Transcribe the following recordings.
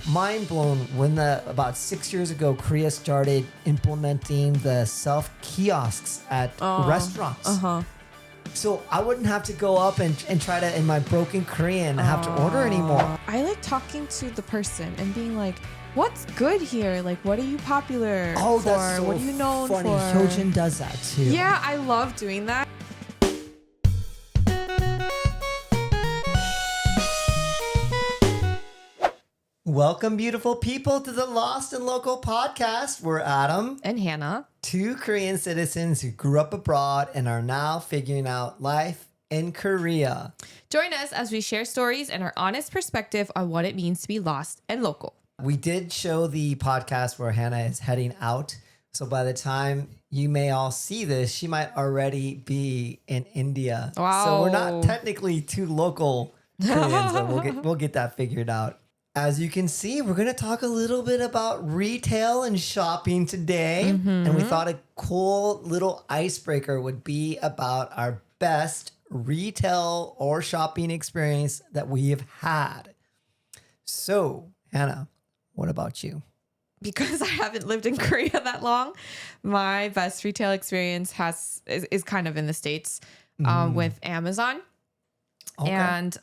mind blown when about 6 years ago, Korea started implementing the self kiosks at restaurants. So I wouldn't have to go up and try to, in my broken Korean, have to order anymore. I like talking to the person and being like, what's good here? Like, what are you popular for? That's so what are you known funny. for? Hyojin does that too. Yeah, I love doing that. Welcome, beautiful people, to the Lost and Local podcast. We're Adam And Hannah. Two Korean citizens who grew up abroad and are now figuring out life in Korea. Join us as we share stories and our honest perspective on what it means to be lost and local. We did show the podcast where Hannah is heading out. So by the time you may all see this, she might already be in India. Wow. So we're not technically two local Koreans, but we'll get that figured out. As you can see, we're going to talk a little bit about retail and shopping today. And we thought a cool little icebreaker would be about our best retail or shopping experience that we have had. So, Hannah, what about you? Because I haven't lived in Korea that long, my best retail experience is kind of in the States with Amazon. Okay. And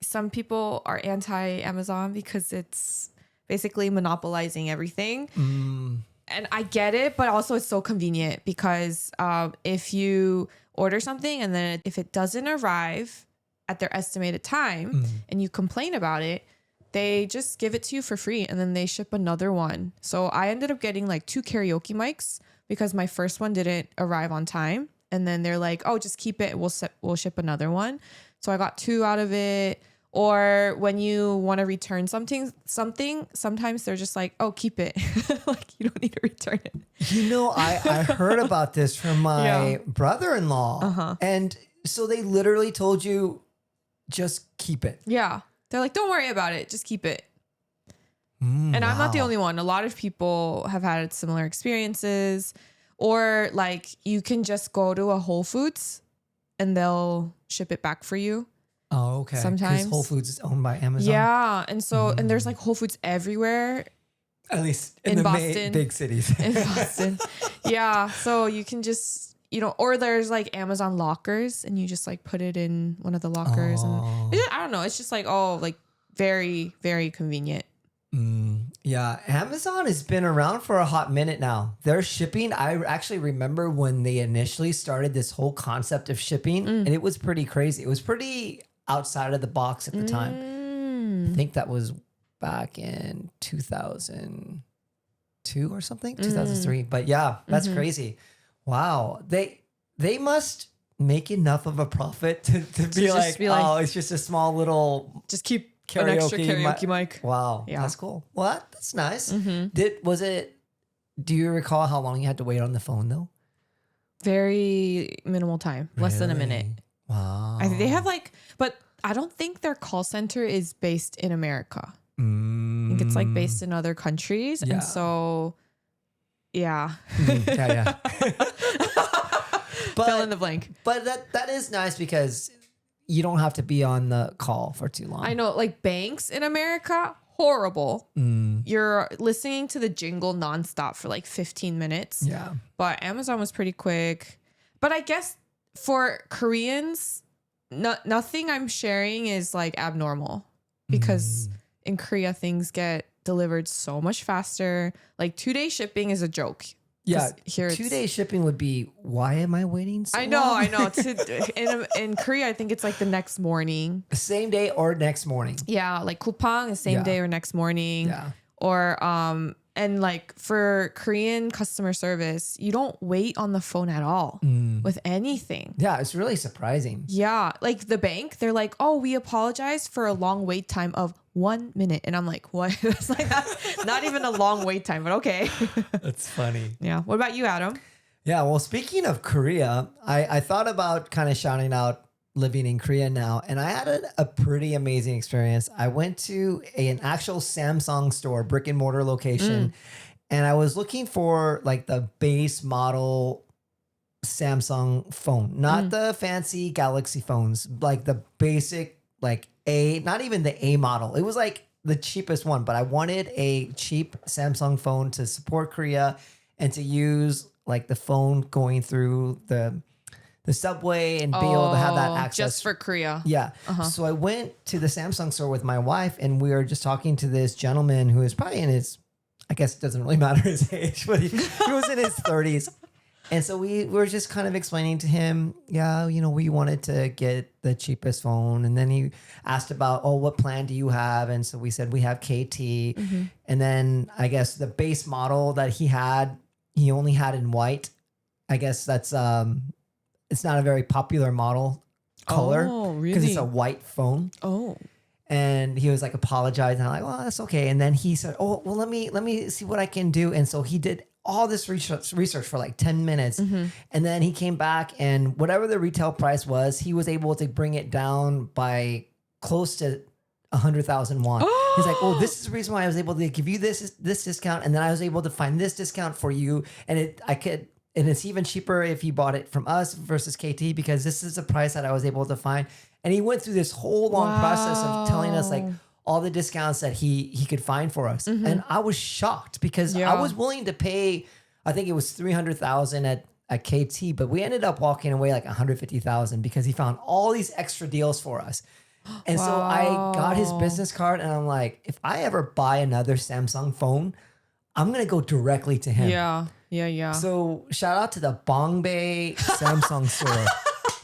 some people are anti-Amazon because it's basically monopolizing everything. And I get it, but also it's so convenient because if you order something and then if it doesn't arrive at their estimated time and you complain about it, they just give it to you for free and then they ship another one. So I ended up getting like 2 karaoke mics because my first one didn't arrive on time. And then they're like, oh, just keep it. We'll ship another one. So I got 2 out of it. Or when you want to return something, sometimes they're just like, oh, keep it. Like you don't need to return it. You know, I heard about this from my brother-in-law. And so they literally told you, just keep it. Yeah. They're like, don't worry about it. Just keep it. And I'm not the only one. A lot of people have had similar experiences. Or like you can just go to a Whole Foods and they'll ship it back for you. Oh, okay. Sometimes Because Whole Foods is owned by Amazon. Yeah. And so, and there's like Whole Foods everywhere. At least in the Boston. big cities. In Boston. Yeah. So you can just, or there's like Amazon lockers and you just like put it in one of the lockers. And I don't know. It's just like, like very, very convenient. Yeah. Amazon has been around for a hot minute now. Their shipping, I actually remember when they initially started this whole concept of shipping and it was pretty crazy. It was pretty outside of the box at the time. I think that was back in 2002 or something, 2003. But yeah, that's crazy. Wow. They must make enough of a profit to be like, oh, it's just a small little just keep an extra karaoke mic. Wow. Yeah. That's cool. Well, that's nice. Do you recall how long you had to wait on the phone though? Very minimal time, less than a minute. Wow. They have but I don't think their call center is based in America. I think it's like based in other countries. Yeah. And so, yeah. Yeah. Fill in the blank. But that is nice because you don't have to be on the call for too long. I know, like banks in America, horrible. You're listening to the jingle nonstop for like 15 minutes. Yeah. But Amazon was pretty quick. But I guess for Koreans, nothing I'm sharing is like abnormal because in Korea, things get delivered so much faster. Like 2-day shipping is a joke. Yeah, here 2-day shipping would be, why am I waiting so long? I know. In Korea, I think it's like the next morning. Same day or next morning. Yeah, like kupang is same day or next morning. Yeah. Or, and like for Korean customer service, you don't wait on the phone at all with anything. Yeah, it's really surprising. Yeah, like the bank, they're like, oh, we apologize for a long wait time of 1 minute. And I'm like, what? It's like that's not even a long wait time, but okay. That's funny. Yeah. What about you, Adam? Yeah, well, speaking of Korea, I thought about kind of shouting out living in Korea now, and I had a pretty amazing experience. I went to an actual Samsung store, brick and mortar location, and I was looking for like the base model Samsung phone, not the fancy Galaxy phones, like the basic, like not even the A model. It was like the cheapest one, but I wanted a cheap Samsung phone to support Korea and to use like the phone going through the subway and be able to have that access. Just for Korea. Yeah. So I went to the Samsung store with my wife and we were just talking to this gentleman who is probably in his, I guess it doesn't really matter his age, but he was in his 30s. And so we were just kind of explaining to him, we wanted to get the cheapest phone. And then he asked about, what plan do you have? And so we said we have KT. And then I guess the base model that he only had in white. I guess that's it's not a very popular model color. Oh, really? Because it's a white phone. Oh. And he was like apologizing. I'm like, well, that's okay. And then he said, let me see what I can do. And so he did all this research for like 10 minutes. And then he came back and whatever the retail price was, he was able to bring it down by close to 100,000 won. He's like, this is the reason why I was able to give you this discount. And then I was able to find this discount for you. And it's even cheaper if you bought it from us versus KT because this is the price that I was able to find. And he went through this whole long process of telling us like all the discounts that he could find for us. And I was shocked because I was willing to pay, I think it was 300,000 at KT, but we ended up walking away like 150,000 because he found all these extra deals for us. And so I got his business card and I'm like, if I ever buy another Samsung phone, I'm going to go directly to him. Yeah. So shout out to the Bongbei Samsung store.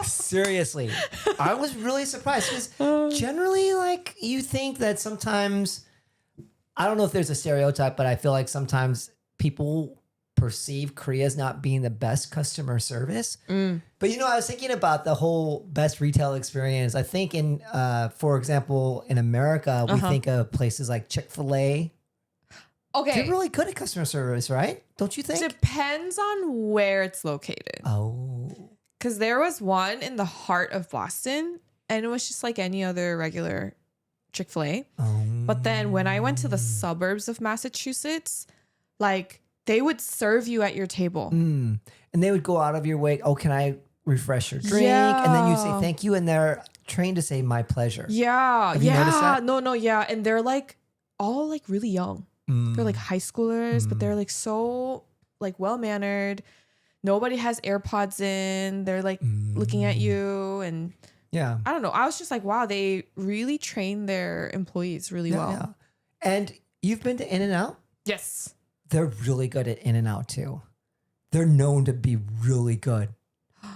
Seriously, I was really surprised because generally, like, you think that sometimes, I don't know if there's a stereotype, but I feel like sometimes people perceive Korea as not being the best customer service. But, I was thinking about the whole best retail experience. I think for example, in America, we think of places like Chick-fil-A. Okay. They're really good at customer service, right? Don't you think? Depends on where it's located. Oh. Because there was one in the heart of Boston, and it was just like any other regular Chick-fil-A. But then when I went to the suburbs of Massachusetts, like they would serve you at your table. And they would go out of your way. Oh, can I refresh your drink? And then you say thank you, and they're trained to say my pleasure. Yeah. Have you noticed that? No, yeah. And they're like all like really young. They're like high schoolers, but they're like so like well-mannered. Nobody has AirPods in. They're like looking at you and I don't know. I was just like, wow, they really train their employees really well. Yeah. And you've been to In-N-Out? Yes. They're really good at In-N-Out too. They're known to be really good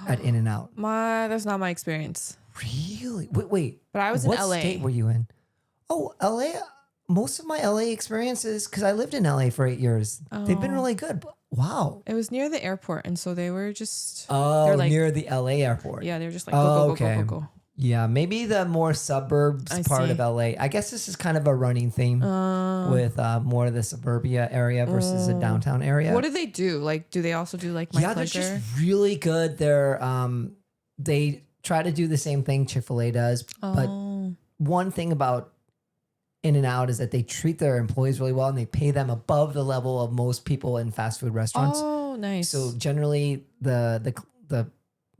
at In-N-Out. That's not my experience. Really? Wait. But I was in LA. What state were you in? Oh, LA. Most of my LA experiences, because I lived in LA for 8 years, they've been really good. But wow. It was near the airport. And so they were just... Oh, like, near the LA airport. Yeah, they were just like, go. Yeah, maybe the more suburbs part of LA. I guess this is kind of a running theme with more of the suburbia area versus the downtown area. What do they do? Like, do they also do like my pleasure? They're just really good. They try to do the same thing Chick-fil-A does. But one thing about In-N-Out is that they treat their employees really well and they pay them above the level of most people in fast food restaurants. Oh, nice. So generally the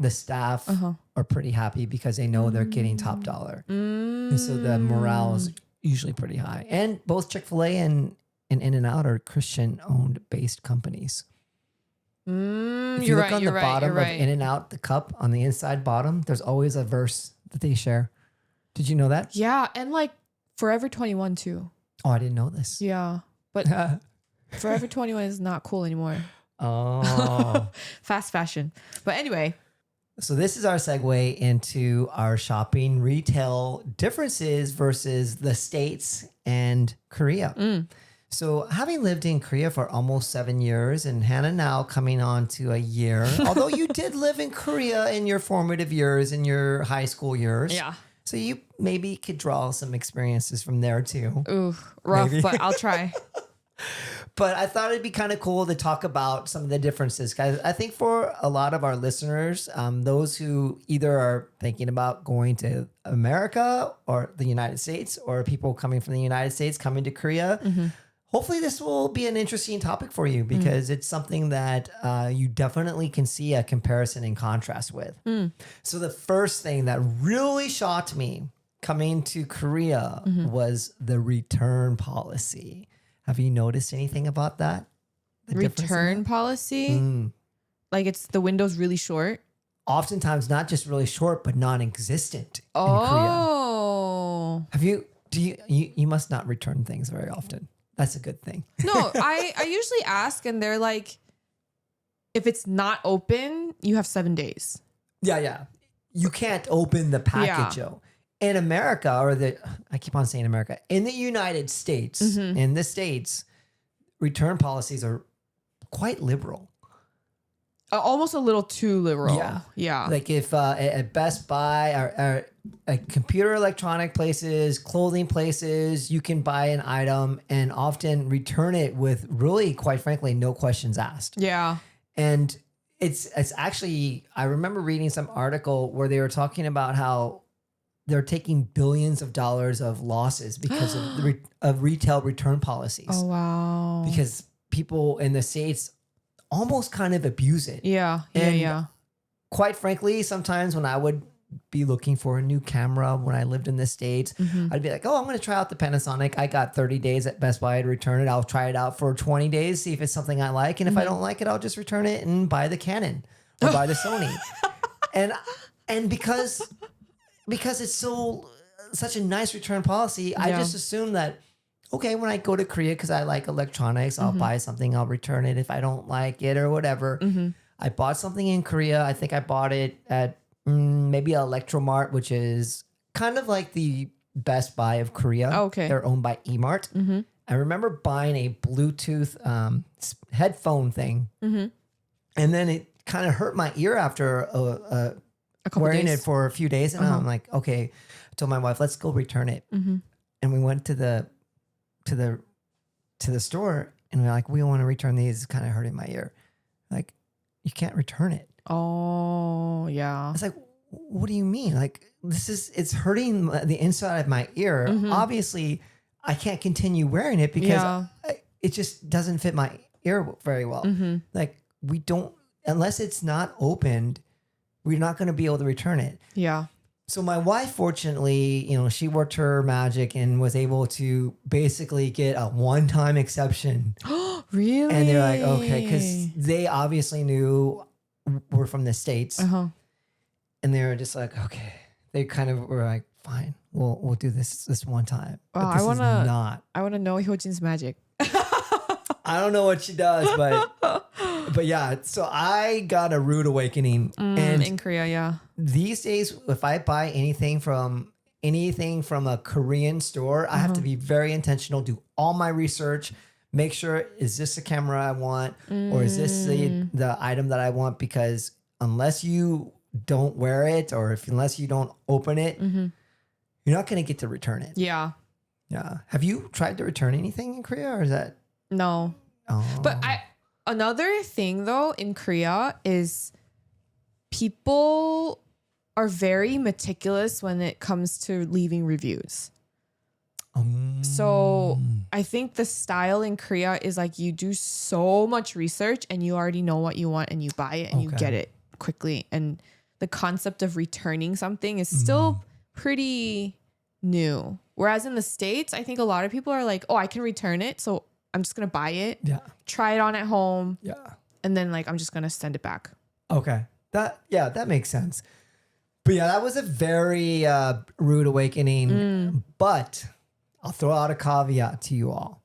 staff are pretty happy because they know they're getting top dollar. And so the morale is usually pretty high. And both Chick-fil-A and In-N-Out are Christian-owned based companies. If you look on the bottom of In-N-Out, the cup on the inside bottom, there's always a verse that they share. Did you know that? Yeah, and like Forever 21 too. Oh, I didn't know this. Yeah, but Forever 21 is not cool anymore. Oh. Fast fashion. But anyway. So this is our segue into our shopping retail differences versus the States and Korea. So having lived in Korea for almost 7 years and Hannah now coming on to a year, although you did live in Korea in your formative years, in your high school years. Yeah. So you maybe could draw some experiences from there too. Ooh, rough, but I'll try. But I thought it'd be kind of cool to talk about some of the differences, guys. I think for a lot of our listeners, those who either are thinking about going to America or the United States, or people coming from the United States coming to Korea, hopefully this will be an interesting topic for you because it's something that you definitely can see a comparison and contrast with. So the first thing that really shocked me coming to Korea was the return policy. Have you noticed anything about that? The difference in Return that? policy? Like it's the window's really short. Oftentimes not just really short, but non-existent in Korea. Oh. Have you must not return things very often. That's a good thing. No, I usually ask and they're like, if it's not open, you have 7 days. Yeah. You can't open the package, though. In America, I keep on saying America, in the United States, in the States, return policies are quite liberal. Almost a little too liberal. Yeah. Like if at Best Buy or computer electronic places, clothing places, you can buy an item and often return it with really, quite frankly, no questions asked. Yeah. And it's actually, I remember reading some article where they were talking about how they're taking billions of dollars of losses because of retail return policies. Oh, wow. Because people in the States almost kind of abuse it. Yeah. Quite frankly, sometimes when I would be looking for a new camera when I lived in the States, I'd be like, oh, I'm going to try out the Panasonic. I got 30 days at Best Buy to return it. I'll try it out for 20 days, see if it's something I like. And if I don't like it, I'll just return it and buy the Canon or buy the Sony. And because it's such a nice return policy, I just assume that, okay, when I go to Korea, because I like electronics, I'll buy something, I'll return it if I don't like it or whatever. I bought something in Korea. I think I bought it at maybe Electromart, which is kind of like the Best Buy of Korea. Oh, okay. They're owned by Emart. I remember buying a Bluetooth headphone thing. And then it kind of hurt my ear after A couple wearing days. it for a few days. And I'm like, okay, I told my wife, let's go return it. And we went to the store and we're like, we want to return these. It's kind of hurting my ear. Like, you can't return it. Oh, yeah. I was like, what do you mean? Like, it's hurting the inside of my ear. Obviously, I can't continue wearing it because it just doesn't fit my ear very well. Like, we don't, unless it's not opened, we're not going to be able to return it. Yeah. So my wife, fortunately, she worked her magic and was able to basically get a one-time exception. Really? And they're like, okay, because they obviously knew we're from the States. And they were just like, okay. They kind of were like, fine, we'll do this one time. Wow, But this is not. I want to know Hyojin's magic. I don't know what she does, but yeah. So I got a rude awakening. And In Korea, yeah. these days, if I buy anything from a Korean store, I have to be very intentional, do all my research, make sure, is this the camera I want or is this the item that I want? Because unless you don't wear it or unless you don't open it, you're not going to get to return it. Yeah. Yeah. Have you tried to return anything in Korea or is that? No. Oh. But another thing though in Korea is people are very meticulous when it comes to leaving reviews. So I think the style in Korea is like you do so much research and you already know what you want and you buy it and you get it quickly. And the concept of returning something is still pretty new. Whereas in the States, I think a lot of people are like, oh, I can return it. So I'm just going to buy it, try it on at home. Yeah. And then like, I'm just going to send it back. Okay. That makes sense. But yeah, that was a very rude awakening. But I'll throw out a caveat to you all.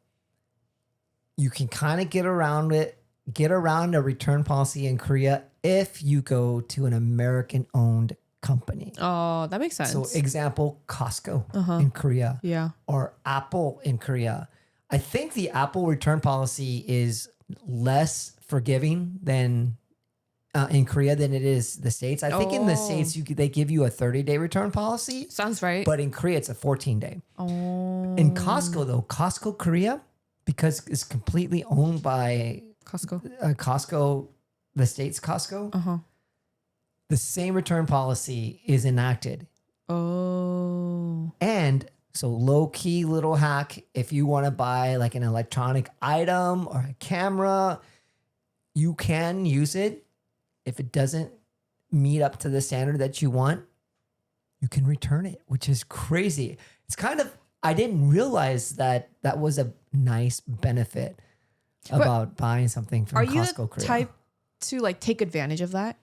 You can kind of get around a return policy in Korea if you go to an American-owned company. Oh, that makes sense. So example, Costco in Korea. Yeah. Or Apple in Korea. I think the Apple return policy is less forgiving than in Korea than it is the States. I think in the States they give you a 30-day return policy. Sounds right. But in Korea it's a 14-day. Oh. In Costco though, Costco Korea, because it's completely owned by Costco, the States Costco. The same return policy is enacted. Oh. And so low key little hack, if you want to buy like an electronic item or a camera, you can use it. If it doesn't meet up to the standard that you want, you can return it, which is crazy. It's kind of, I didn't realize that that was a nice benefit about buying something from Are Costco you the Korea. type to like take advantage of that?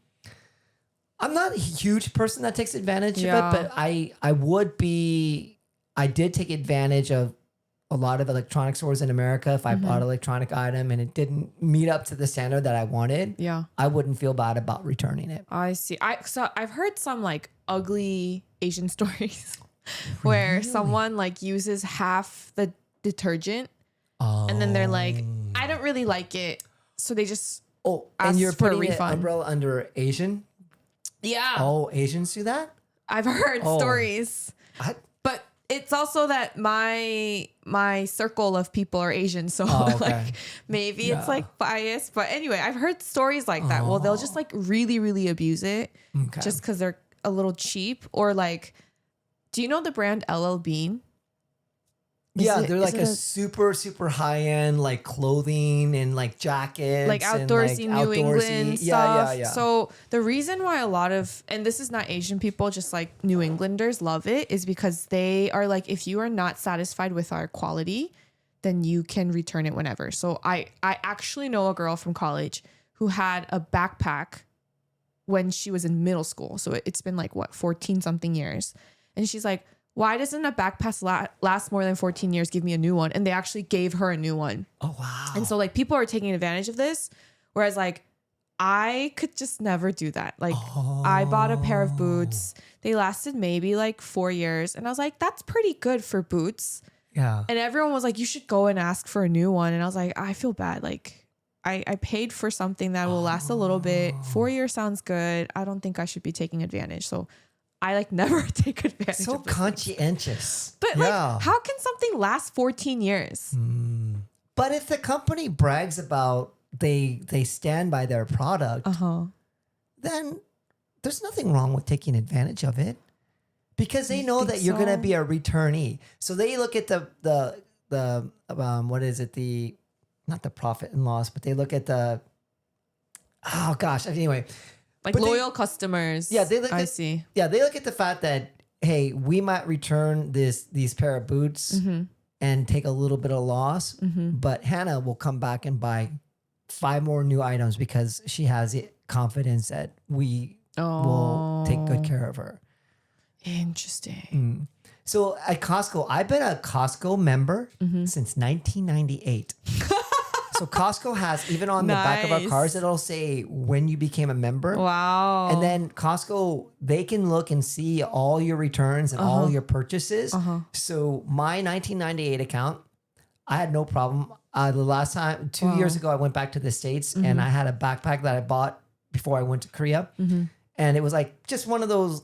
I'm not a huge person that takes advantage Yeah. of it, but I did take advantage of a lot of electronic stores in America. If I bought an electronic item and it didn't meet up to the standard that I wanted, Yeah. I wouldn't feel bad about returning it. I see. So I've heard some like ugly Asian stories where someone like uses half the detergent and then they're like, I don't really like it. So they just Oh, ask and you're for a putting the refund. umbrella under Asian? Yeah. Oh, Asians do that? I've heard stories. I, But it's also that my circle of people are Asian, so okay. like maybe it's like biased. But anyway, I've heard stories like that. Well, they'll just like really, really abuse it just because they're a little cheap. Or like, do you know the brand LL Bean? They're like a super, super high end like clothing and like jackets, like outdoorsy and, New England stuff. Yeah. So the reason why a lot of, and this is not Asian people, just like New Englanders love it, is because they are like, if you are not satisfied with our quality, then you can return it whenever. So I actually know a girl from college who had a backpack when she was in middle school. So it's been like 14 something years. And she's like, why doesn't a backpack last more than 14 years? Give me a new one. And they actually gave her a new one. Oh, wow. And so like people are taking advantage of this. Whereas like I could just never do that. Like I bought a pair of boots. They lasted maybe like 4 years. And I was like, that's pretty good for boots. Yeah. And everyone was like, you should go and ask for a new one. And I was like, I feel bad. Like I paid for something that will last a little bit. 4 years sounds good. I don't think I should be taking advantage. So I like never take advantage So of this. conscientious. But like, how can something last 14 years? But if the company brags about they stand by their product, then there's nothing wrong with taking advantage of it because they know that you're going to be a returnee. So they look at the what is it? Not the profit and loss, but they look at oh gosh. Anyway. Like loyal customers. Yeah, they look I see. Yeah, they look at the fact that, hey, we might return these pair of boots and take a little bit of loss, but Hannah will come back and buy 5 more new items because she has confidence that we will take good care of her. Interesting. So at Costco, I've been a Costco member since 1998. So Costco has, even on the back of our cars, it'll say when you became a member. Wow. And then Costco, they can look and see all your returns and all your purchases. So my 1998 account, I had no problem. The last time, 2 years ago, I went back to the States and I had a backpack that I bought before I went to Korea. And it was like just one of those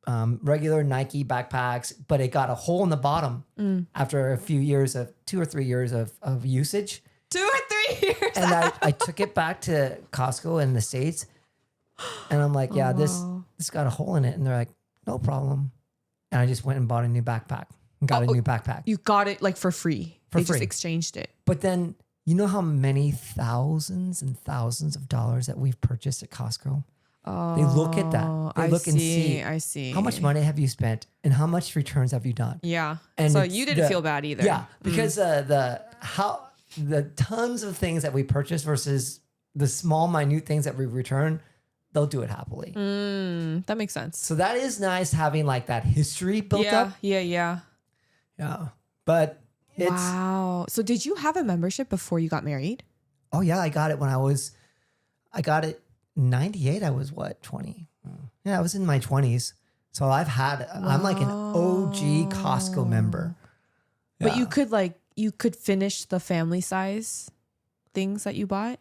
regular Nike backpacks, but it got a hole in the bottom after a few years of 2 or 3 years of usage. 2 or 3 years. And I took it back to Costco in the States. And I'm like, yeah, this got a hole in it. And they're like, no problem. And I just went and bought a new backpack and got a new backpack. You got it like for free. They just exchanged it. But then you know how many thousands and thousands of dollars that we've purchased at Costco? They look at that. They look and see. I see. How much money have you spent and how much returns have you done? Yeah. And so you didn't feel bad either. Yeah. Because the tons of things that we purchase versus the small, minute things that we return, they'll do it happily. That makes sense. So that is nice having like that history built up. Yeah. But it's, wow. So did you have a membership before you got married? oh yeah, I got it 98. I was what, 20? Yeah, I was in my 20s. So I'm like an OG Costco member. But you could finish the family size things that you bought?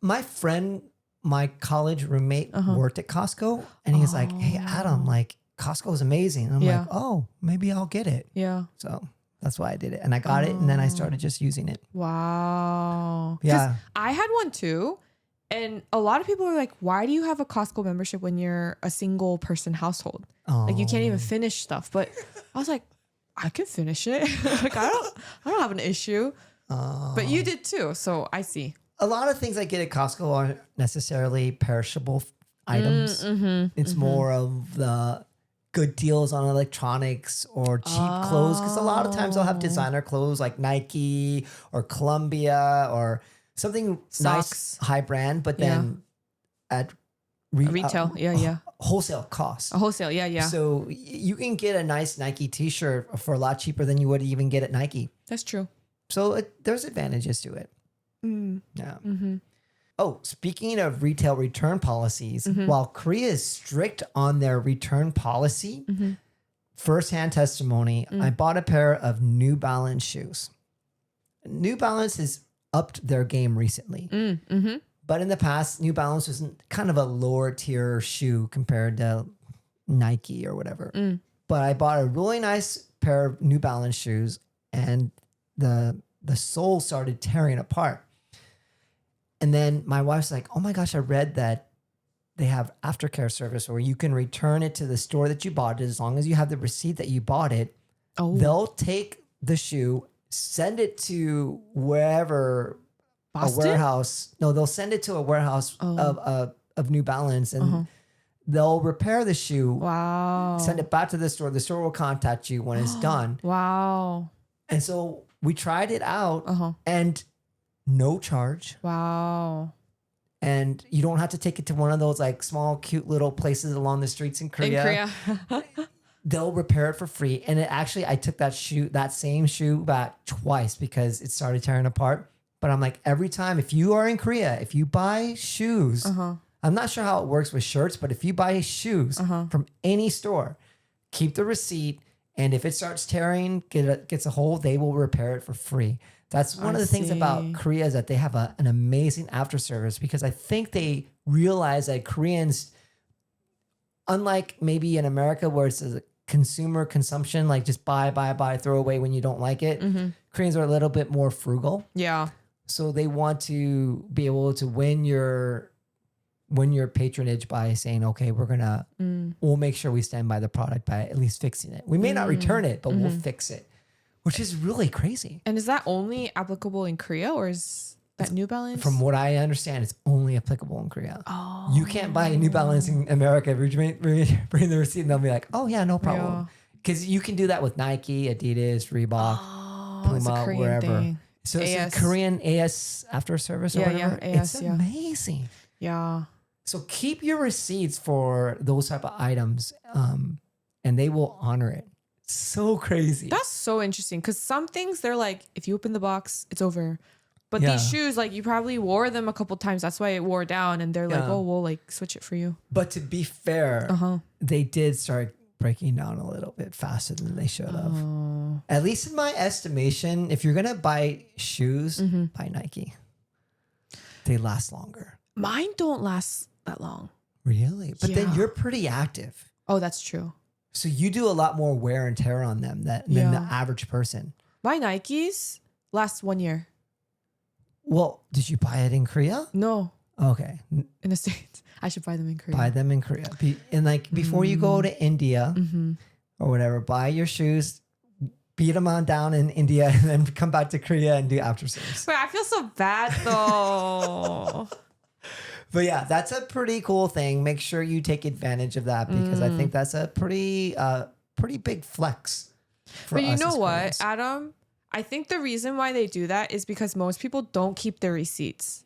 My friend, my college roommate worked at Costco and he's like, hey, Adam, like Costco is amazing. And I'm like, oh, maybe I'll get it. Yeah. So that's why I did it. And I got it and then I started just using it. Wow. Yeah. I had one too. And a lot of people are like, why do you have a Costco membership when you're a single person household? Like you can't even finish stuff. But I was like, I can finish it. Like I don't have an issue. But you did too. So I see. A lot of things I get at Costco aren't necessarily perishable items. It's more of the good deals on electronics or cheap clothes, because a lot of times they'll have designer clothes like Nike or Columbia or something nice, high brand, but then at retail, wholesale cost. A wholesale, yeah. So you can get a nice Nike t-shirt for a lot cheaper than you would even get at Nike. That's true. So there's advantages to it. Yeah. Oh, speaking of retail return policies, while Korea is strict on their return policy, firsthand testimony, I bought a pair of New Balance shoes. New Balance has upped their game recently. But in the past, New Balance was kind of a lower tier shoe compared to Nike or whatever. But I bought a really nice pair of New Balance shoes, and the sole started tearing apart. And then my wife's like, oh my gosh, I read that they have aftercare service where you can return it to the store that you bought it. As long as you have the receipt that you bought it, they'll take the shoe, send it to wherever, Boston? a warehouse. No, they'll send it to a warehouse of New Balance, and they'll repair the shoe. Wow. Send it back to the store. The store will contact you when it's done. Wow. And so we tried it out and no charge. Wow. And you don't have to take it to one of those like small, cute little places along the streets in Korea. They'll repair it for free. And it actually, I took that same shoe back twice because it started tearing apart. But I'm like, every time, if you are in Korea, if you buy shoes, I'm not sure how it works with shirts, but if you buy shoes from any store, keep the receipt. And if it starts tearing, gets a hole, they will repair it for free. That's one of the things about Korea, is that they have an amazing after service, because I think they realize that Koreans, unlike maybe in America where it's a consumer consumption, like just buy, throw away when you don't like it. Koreans are a little bit more frugal. Yeah. So they want to be able to win your patronage by saying, okay, we'll make sure we stand by the product by at least fixing it. We may not return it, but we'll fix it, which is really crazy. And is that only applicable in Korea, or is that New Balance? From what I understand, it's only applicable in Korea. You can't buy a New Balance in America. If you bring the receipt, and they'll be like, oh yeah, no problem. Because you can do that with Nike, Adidas, Reebok, Puma, wherever. Thing. So it's a Korean AS after service or whatever. AS, it's amazing. Yeah. So keep your receipts for those type of items, and they will honor it. So crazy. That's so interesting, because some things they're like, if you open the box, it's over. But these shoes, like, you probably wore them a couple times. That's why it wore down, and they're like, oh, we'll like switch it for you. But to be fair, they did start breaking down a little bit faster than they should have. At least in my estimation, if you're gonna buy shoes, buy Nike. They last longer. Mine don't last that long. Really? But then you're pretty active. Oh, that's true. So you do a lot more wear and tear on them than the average person. My Nikes last 1 year. Well, did you buy it in Korea? No. Okay. In the States. I should buy them in Korea. Buy them in Korea. And like before you go to India or whatever, buy your shoes, beat them on down in India, and then come back to Korea and do after service. Wait, I feel so bad though. But yeah, that's a pretty cool thing. Make sure you take advantage of that, because I think that's a pretty big flex for us. But you know what, Koreans. Adam? I think the reason why they do that is because most people don't keep their receipts.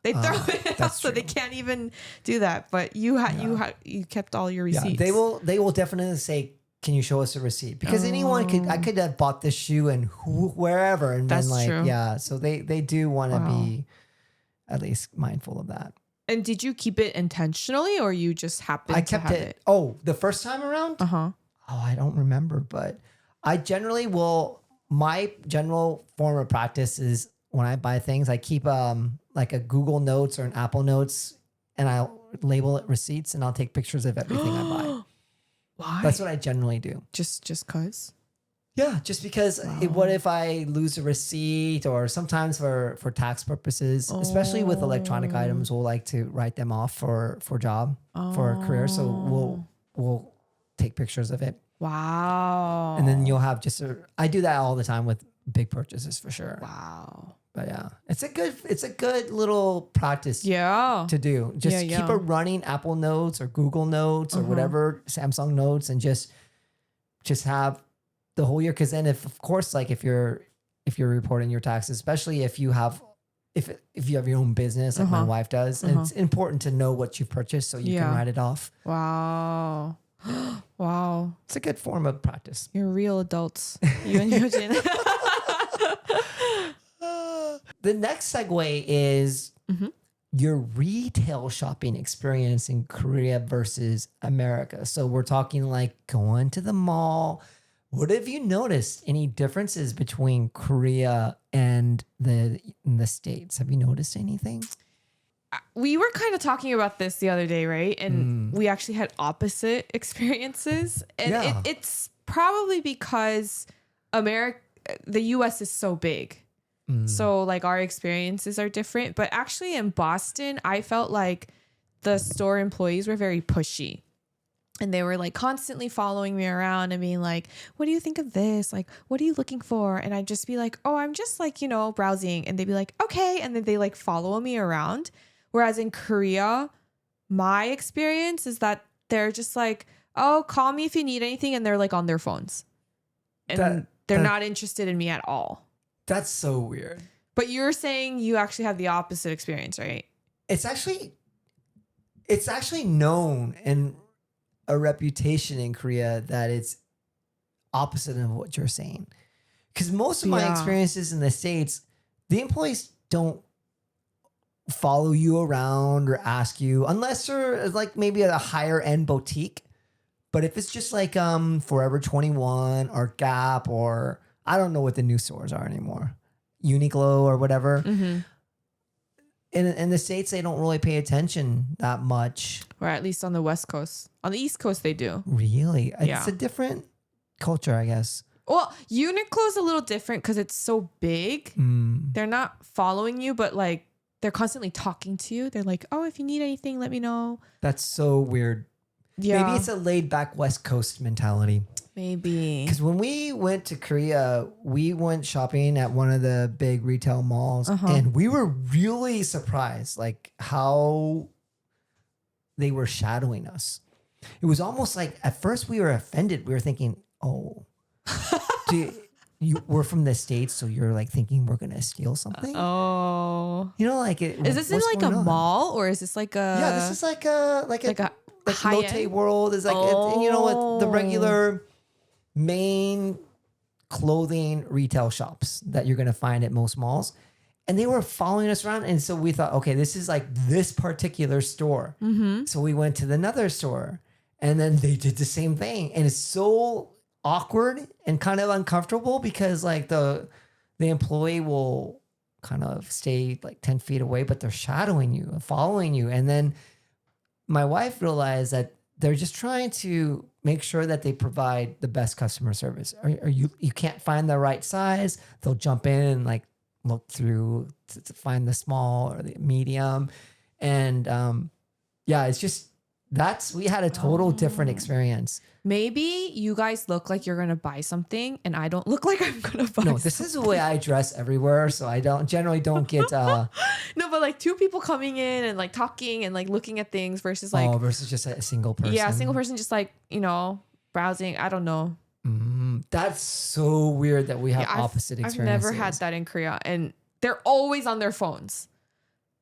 They throw it out, so they can't even do that. But you kept all your receipts. Yeah, they will definitely say, "Can you show us a receipt?" Because I could have bought this shoe and wherever, and that's then like true. So they do want to be at least mindful of that. And did you keep it intentionally, or you just happened to have it? Oh, the first time around? Oh, I don't remember, but I generally will. My general form of practice is when I buy things, I keep like a Google Notes or an Apple Notes, and I'll label it receipts, and I'll take pictures of everything I buy. Why? That's what I generally do. Just cause? Yeah, just because what if I lose a receipt, or sometimes for tax purposes, especially with electronic items, we'll like to write them off for job, for a career. So we'll take pictures of it. Wow. And then you'll have I do that all the time with big purchases for sure. Wow. But yeah, it's a good little practice Yeah. to do. Just Yeah, keep yeah. a running Apple Notes or Google Notes or whatever, Samsung Notes, and just have the whole year. Because then, of course, like if you're reporting your taxes, especially if you have your own business, like my wife does, and it's important to know what you've purchased so you can write it off. Wow. Wow. It's a good form of practice. You're real adults. You and Yojin. The next segue is your retail shopping experience in Korea versus America. So we're talking like going to the mall. What have you noticed? Any differences between Korea and the States? Have you noticed anything? We were kind of talking about this the other day, right? And we actually had opposite experiences. And it's probably because the US is so big. So like our experiences are different. But actually in Boston, I felt like the store employees were very pushy. And they were like constantly following me around and being like, what do you think of this? Like, what are you looking for? And I'd just be like, oh, I'm just like, browsing. And they'd be like, okay. And then they like follow me around. Whereas in Korea, my experience is that they're just like, oh, call me if you need anything. And they're like on their phones. And they're not interested in me at all. That's so weird. But you're saying you actually have the opposite experience, right? It's actually known and a reputation in Korea that it's opposite of what you're saying. Because most of my experiences in the States, the employees don't follow you around or ask you unless you're like maybe at a higher end boutique. But if it's just like Forever 21 or Gap or I don't know what the new stores are anymore, Uniqlo or whatever. In the States, they don't really pay attention that much. Or at least on the West Coast. On the East Coast, they do. Really? Yeah. It's a different culture, I guess. Well, Uniqlo's a little different because it's so big. They're not following you, but like they're constantly talking to you. They're like, oh, if you need anything, let me know. That's so weird. Yeah. Maybe it's a laid back West Coast mentality. Maybe. Because when we went to Korea, we went shopping at one of the big retail malls and we were really surprised like how they were shadowing us. It was almost like at first we were offended. We were thinking, oh, we're from the States, so you're like thinking we're going to steal something? Oh. Like it. Is this in like a mall or is this like a... Yeah, this is like a high-end? Lotte World is like, and you know what? The regular main clothing retail shops that you're going to find at most malls. And they were following us around. And so we thought, okay, this is like this particular store. So we went to another store and then they did the same thing. And it's so awkward and kind of uncomfortable because like the employee will kind of stay like 10 feet away, but they're shadowing you and following you. And then my wife realized that they're just trying to make sure that they provide the best customer service. Or you can't find the right size, they'll jump in and like look through to find the small or the medium. And it's just we had a total different experience. Maybe you guys look like you're going to buy something and I don't look like I'm going to buy No, this is the way I dress everywhere. So I generally don't get... No, but like two people coming in and like talking and like looking at things versus like... versus just a single person. Yeah, a single person just like, browsing. I don't know. That's so weird that we have opposite experiences. I've never had that in Korea. And they're always on their phones.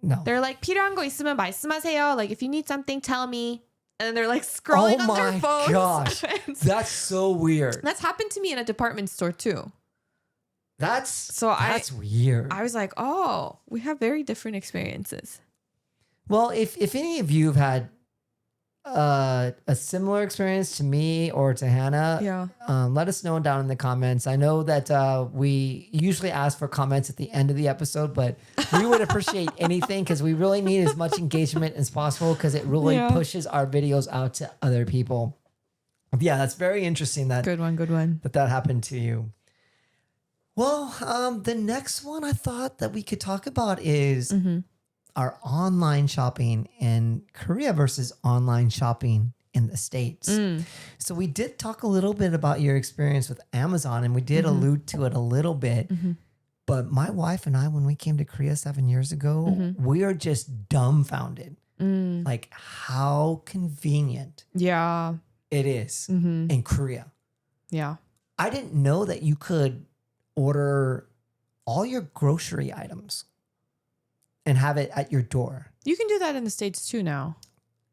No. They're like, 필요한 거 있으면 말씀하세요. Like, if you need something, tell me. And then they're like scrolling on their phones. Oh my gosh. That's so weird. That's happened to me in a department store too. That's weird. I was like, oh, we have very different experiences. Well, if any of you have had a similar experience to me or to Hannah, let us know down in the comments. I know that we usually ask for comments at the end of the episode, but we would appreciate anything because we really need as much engagement as possible because it really pushes our videos out to other people. Yeah, that's very interesting. Good one. That happened to you. Well, the next one I thought that we could talk about is our online shopping in Korea versus online shopping in the States. So we did talk a little bit about your experience with Amazon and we did allude to it a little bit, But my wife and I, when we came to Korea 7 years ago, we are just dumbfounded. Like how convenient Yeah. it is in Korea. Yeah. I didn't know that you could order all your grocery items and have it at your door. You can do that in the States too now.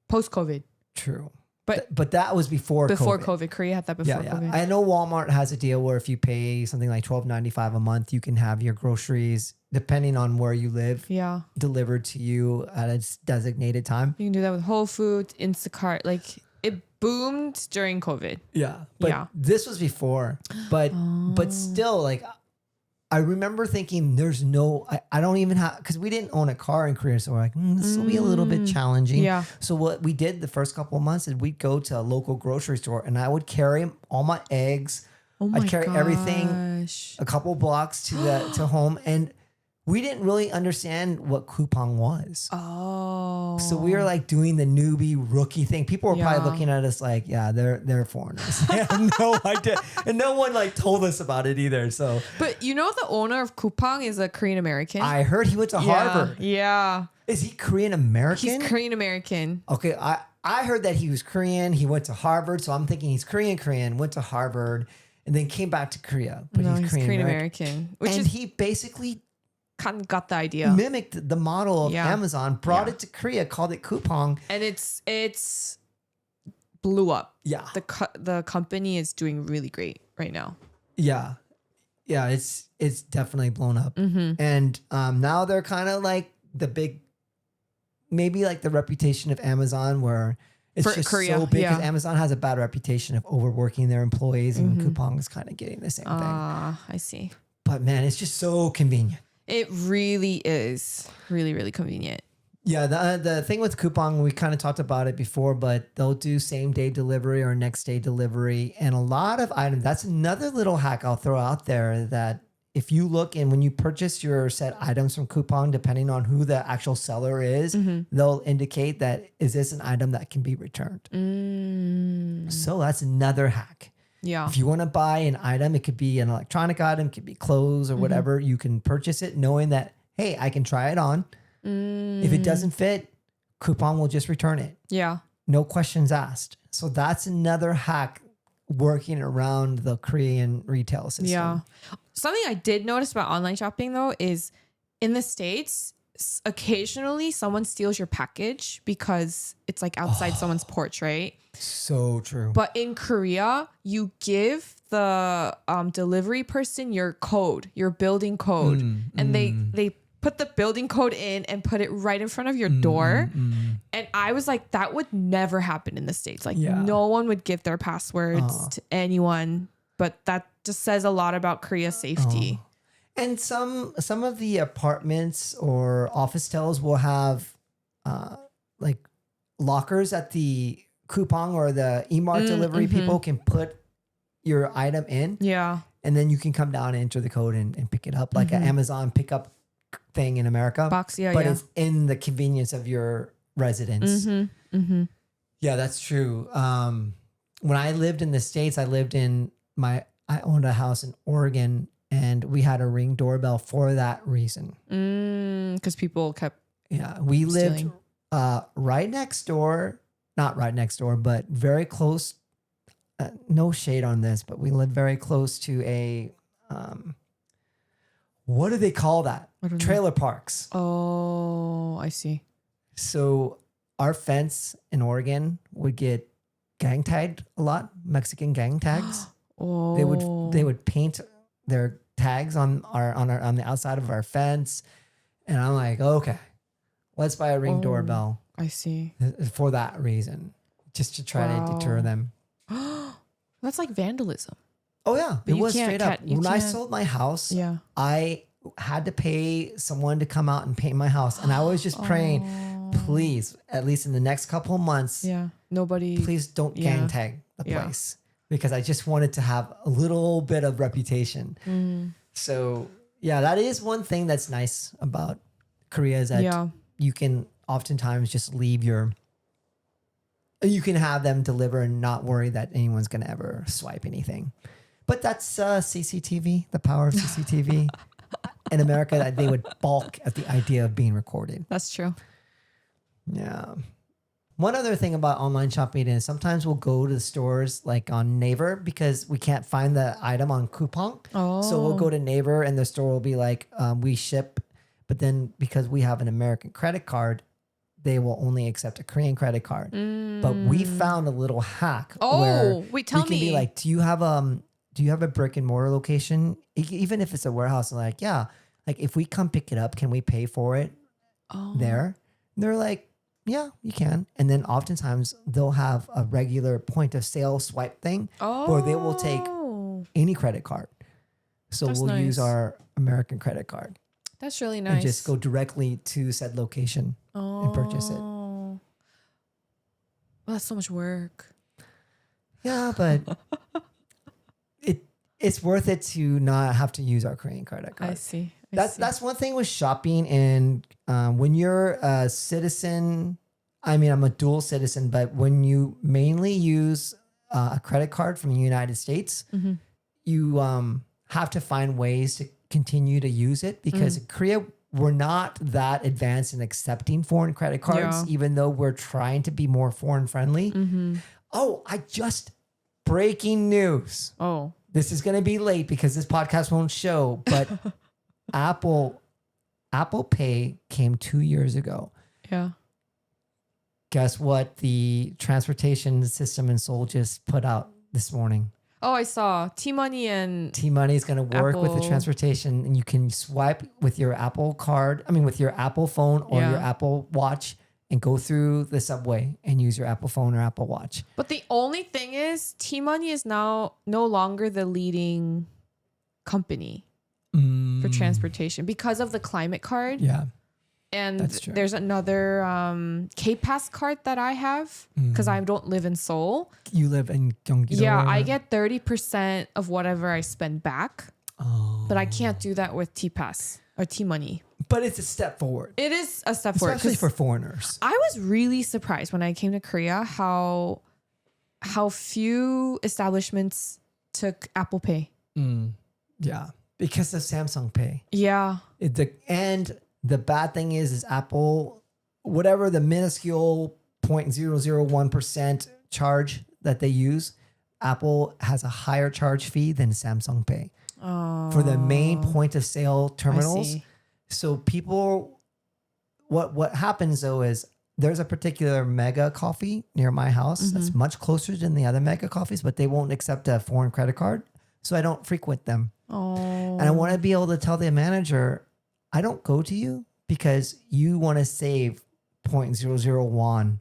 Post-COVID. True. But But that was before COVID. Korea had that before COVID. I know Walmart has a deal where if you pay something like $12.95 a month, you can have your groceries, depending on where you live, Yeah. delivered to you at a designated time. You can do that with Whole Foods, Instacart. Like it boomed during COVID. Yeah. But Yeah. this was before. But still, like I remember thinking there's no, I don't even have, because we didn't own a car in Korea. So we're like, this will be a little bit challenging. Yeah. So what we did the first couple of months is we'd go to a local grocery store and I would carry all my eggs. Oh my I'd carry everything gosh. a couple blocks to home. And we didn't really understand what coupon was. Oh. So we were like doing the newbie rookie thing. People were Yeah. probably looking at us like, yeah, they're foreigners. They have no idea. And no one like told us about it either. So But you know the owner of Coupang is a Korean American? I heard he went to Harvard. Yeah. Is he Korean American? He's Korean American. Okay, I heard that he was Korean. He went to Harvard. So I'm thinking he's Korean, went to Harvard, and then came back to Korea. But No, he's Korean American. Which And is he basically kind of got the idea. mimicked the model of Yeah. Amazon, brought Yeah. it to Korea, called it Coupang. And it's blew up. Yeah. The company is doing really great right now. Yeah. Yeah, it's definitely blown up. Mm-hmm. And now they're kind of like the big, maybe like the reputation of Amazon where it's For just Korea, so big because yeah. Amazon has a bad reputation of overworking their employees and Coupang is kind of getting the same thing. I see. But man, it's just so convenient. It really is really, really convenient. Yeah, the thing with Coupang, we kind of talked about it before, but they'll do same day delivery or next day delivery. And a lot of items, that's another little hack I'll throw out there that if you look and when you purchase your set items from Coupang, depending on who the actual seller is, they'll indicate that is this an item that can be returned. So that's another hack. Yeah. If you want to buy an item, it could be an electronic item, it could be clothes or whatever, you can purchase it knowing that, hey, I can try it on. If it doesn't fit, Coupang will just return it. Yeah. No questions asked. So that's another hack working around the Korean retail system. Yeah. Something I did notice about online shopping though is in the States, occasionally someone steals your package because it's like outside someone's porch, right? So true. But in Korea, you give the delivery person your code, your building code, and they put the building code in and put it right in front of your door. And I was like, that would never happen in the States. Like no one would give their passwords to anyone. But that just says a lot about Korea's safety. And some of the apartments or office towers will have like lockers at the Coupang or the Emart delivery. People can put your item in. Yeah. And then you can come down and enter the code and pick it up like an Amazon pickup thing in America. Box, yeah, but yeah. it's in the convenience of your residence. Yeah, that's true. When I lived in the States, I owned a house in Oregon and we had a Ring doorbell for that reason. Because people kept We lived stealing. right next door, not right next door, but very close. No shade on this, but we lived very close to a, what do they call that? I don't know. Trailer parks. Oh, I see. So our fence in Oregon would get gang tagged a lot, Mexican gang tags. Oh. They would paint their tags on the outside of our fence. And I'm like, okay, let's buy a Ring doorbell I see. for that reason, just to try to deter them. That's like vandalism. Oh yeah, But it you was can't straight up. you When I can't- sold my house, Yeah. I had to pay someone to come out and paint my house. And I was just praying, please, at least in the next couple of months, Yeah. Nobody. please don't gang tag the Yeah. place because I just wanted to have a little bit of reputation. So yeah, that is one thing that's nice about Korea is that you can oftentimes just you can have them deliver and not worry that anyone's going to ever swipe anything. But that's CCTV, the power of CCTV. in America, they would balk at the idea of being recorded. That's true. Yeah. One other thing about online shopping is sometimes we'll go to the stores like on Naver because we can't find the item on Coupon. So we'll go to Naver and the store will be like, we ship. But then because we have an American credit card, they will only accept a Korean credit card. But we found a little hack. Where wait, tell we can me. be like, do you have a brick and mortar location? Even if it's a warehouse, and like, yeah, like if we come pick it up, can we pay for it there? And they're like, yeah, you can. And then oftentimes they'll have a regular point of sale swipe thing, or they will take any credit card. So That's we'll use nice. our American credit card That's really nice. and just go directly to said location and purchase it. Well, that's so much work. Yeah, but it's worth it to not have to use our Korean credit card. I see. That's one thing with shopping. And when you're a citizen, I mean, I'm a dual citizen, but when you mainly use a credit card from the United States, you have to find ways to continue to use it because in Korea, we're not that advanced in accepting foreign credit cards, even though we're trying to be more foreign friendly. Oh, breaking news. Oh. This is going to be late because this podcast won't show, but Apple Pay came 2 years ago. Yeah. Guess what the transportation system in Seoul just put out this morning? Oh, I saw T-Money and T-Money is going to work with the Apple. transportation, and you can swipe with your Apple card, with your Apple phone or your Apple Watch and go through the subway and use your Apple phone or Apple Watch. But the only thing is T-Money is now no longer the leading company for transportation because of the climate card. Yeah. And That's true. there's another K-Pass card that I have because I don't live in Seoul. You live in Gyeonggi-do. Yeah, I get 30% of whatever I spend back. But I can't do that with T-Pass or T-Money. But it's a step forward. It is a step forward. Especially 'Cause for foreigners. I was really surprised when I came to Korea how few establishments took Apple Pay. Yeah. Because of Samsung Pay. Yeah. And the bad thing is Apple, whatever the minuscule 0.001% charge that they use, Apple has a higher charge fee than Samsung Pay for the main point of sale terminals. see. So people, what happens though is there's a particular mega coffee near my house that's much closer than the other mega coffees, but they won't accept a foreign credit card. So I don't frequent them. Oh. And I want to be able to tell the manager, I don't go to you because you want to save 0.001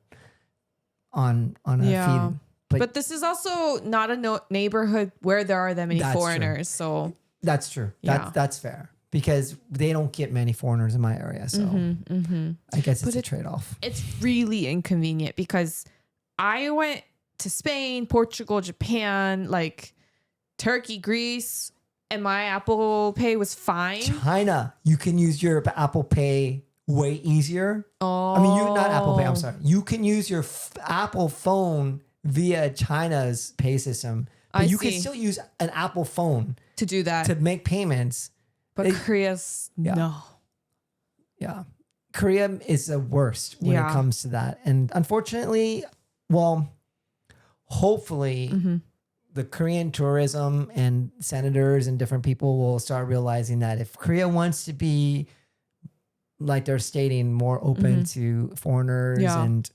on a fee. But this is also not a neighborhood where there are that many That's foreigners. So That's true. Yeah. That's fair because they don't get many foreigners in my area. So I guess it's a trade-off. it's really inconvenient because I went to Spain, Portugal, Japan, like Turkey, Greece, and my Apple Pay was fine. China, you can use your Apple Pay way easier. Oh. You not Apple Pay, I'm sorry. You can use your Apple phone via China's pay system. But you can still use an Apple phone to do that. to make payments. But Korea's no. Yeah. Korea is the worst when it comes to that. And unfortunately, hopefully the Korean tourism and senators and different people will start realizing that if Korea wants to be, like they're stating, more open to foreigners and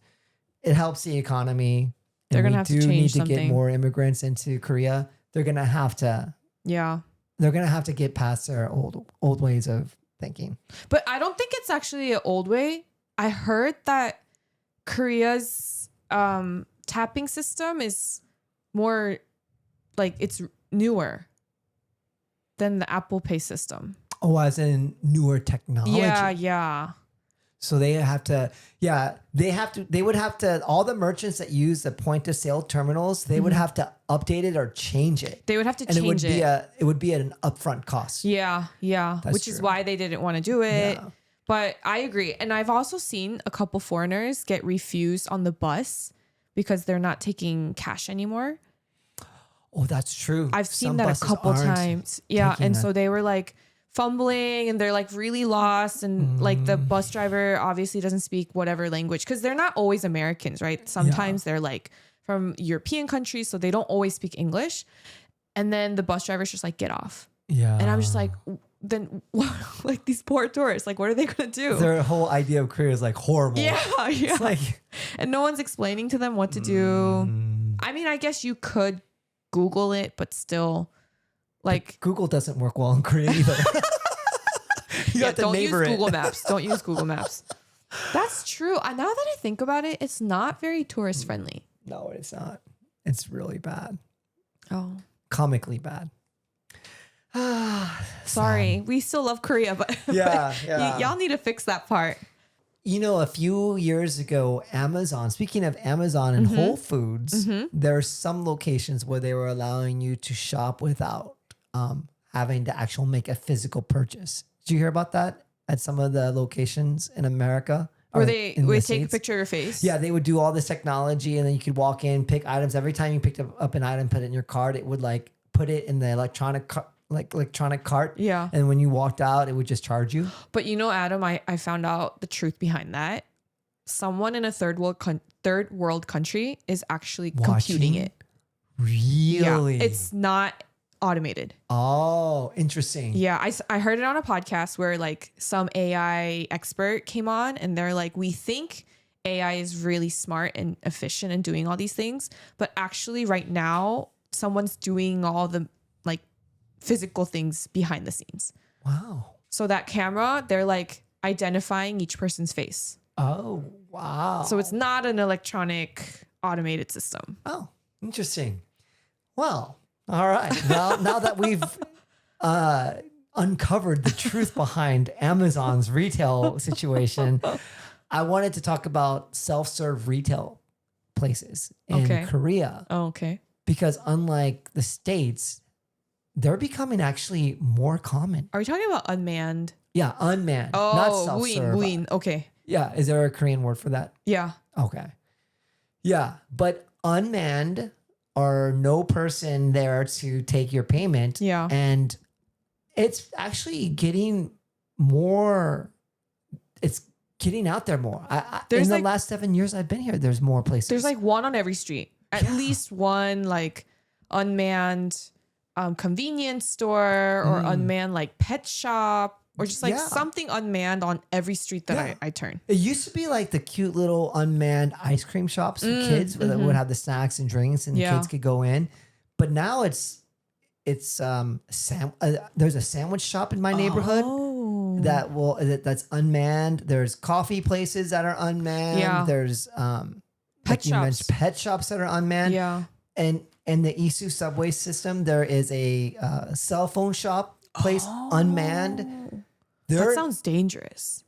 it helps the economy. They're going to have to change something. Get more immigrants into Korea. They're going to have to. Yeah. They're going to have to get past their old ways of thinking. But I don't think it's actually an old way. I heard that Korea's tapping system is more like it's newer than the Apple Pay system. Oh, as in newer technology. Yeah. So they would have to, all the merchants that use the point of sale terminals, they would have to update it or change it. They would have to and change it. It would be at an upfront cost. Yeah. Which is why they didn't want to do it. Yeah. But I agree. And I've also seen a couple foreigners get refused on the bus because they're not taking cash anymore. Oh, that's true. I've seen Some that a buses couple aren't times. Yeah. taking And that. so they were like, fumbling and they're like really lost, and like the bus driver obviously doesn't speak whatever language, because they're not always Americans, right? Sometimes they're like from European countries, so they don't always speak English. And then the bus driver's just like, get off. Yeah. And I'm just like, then like these poor tourists, like what are they gonna do? Their whole idea of Korea is like horrible. Yeah. It's like, And no one's explaining to them what to do. I mean, I guess you could Google it, but still, like, Google doesn't work well in Korea either. You have to don't use neighbor it. Google Maps. Don't use Google Maps. That's true. Now that I think about it, it's not very tourist friendly. No, it's not. It's really bad. Oh, Comically bad. sorry. We still love Korea, but Yeah, but yeah. y'all need to fix that part. You know, a few years ago, Amazon, speaking of Amazon and Whole Foods, there are some locations where they were allowing you to shop without having to actually make a physical purchase. Did you hear about that at some of the locations in America? Where or they in the would take a States? picture of your face. Yeah, they would do all this technology, and then you could walk in, pick items. Every time you picked up an item, put it in your cart, it would like put it in the electronic cart. Yeah. And when you walked out, it would just charge you. But you know, Adam, I found out the truth behind that. Someone in a third world country is actually computing it. Really? Yeah, it's not automated. Oh, interesting. Yeah, I heard it on a podcast where like some AI expert came on and they're like, we think AI is really smart and efficient and doing all these things, but actually right now someone's doing all the like physical things behind the scenes. Wow. So that camera, they're like identifying each person's face. Oh, wow. So it's not an electronic automated system. Oh, interesting. Well, all right. Now that we've uncovered the truth behind Amazon's retail situation, I wanted to talk about self-serve retail places in Korea. Oh, okay. Because unlike the States, they're becoming actually more common. Are we talking about unmanned? Yeah, unmanned, not Oh, self-serve. ween. Okay. Yeah, is there a Korean word for that? Yeah. Okay. Yeah, but unmanned or no person there to take your payment. Yeah. And it's actually getting more, it's getting out there more. In the last 7 years I've been here, there's more places. There's like one on every street. At least one like unmanned convenience store or unmanned like pet shop or just like something unmanned on every street that I turn. It used to be like the cute little unmanned ice cream shops for kids that would have the snacks and drinks and kids could go in. But now there's a sandwich shop in my neighborhood that's unmanned. There's coffee places that are unmanned. Yeah. There's pet shops that are unmanned. Yeah. And in the Isu subway system, there is a cell phone shop place unmanned. That sounds dangerous.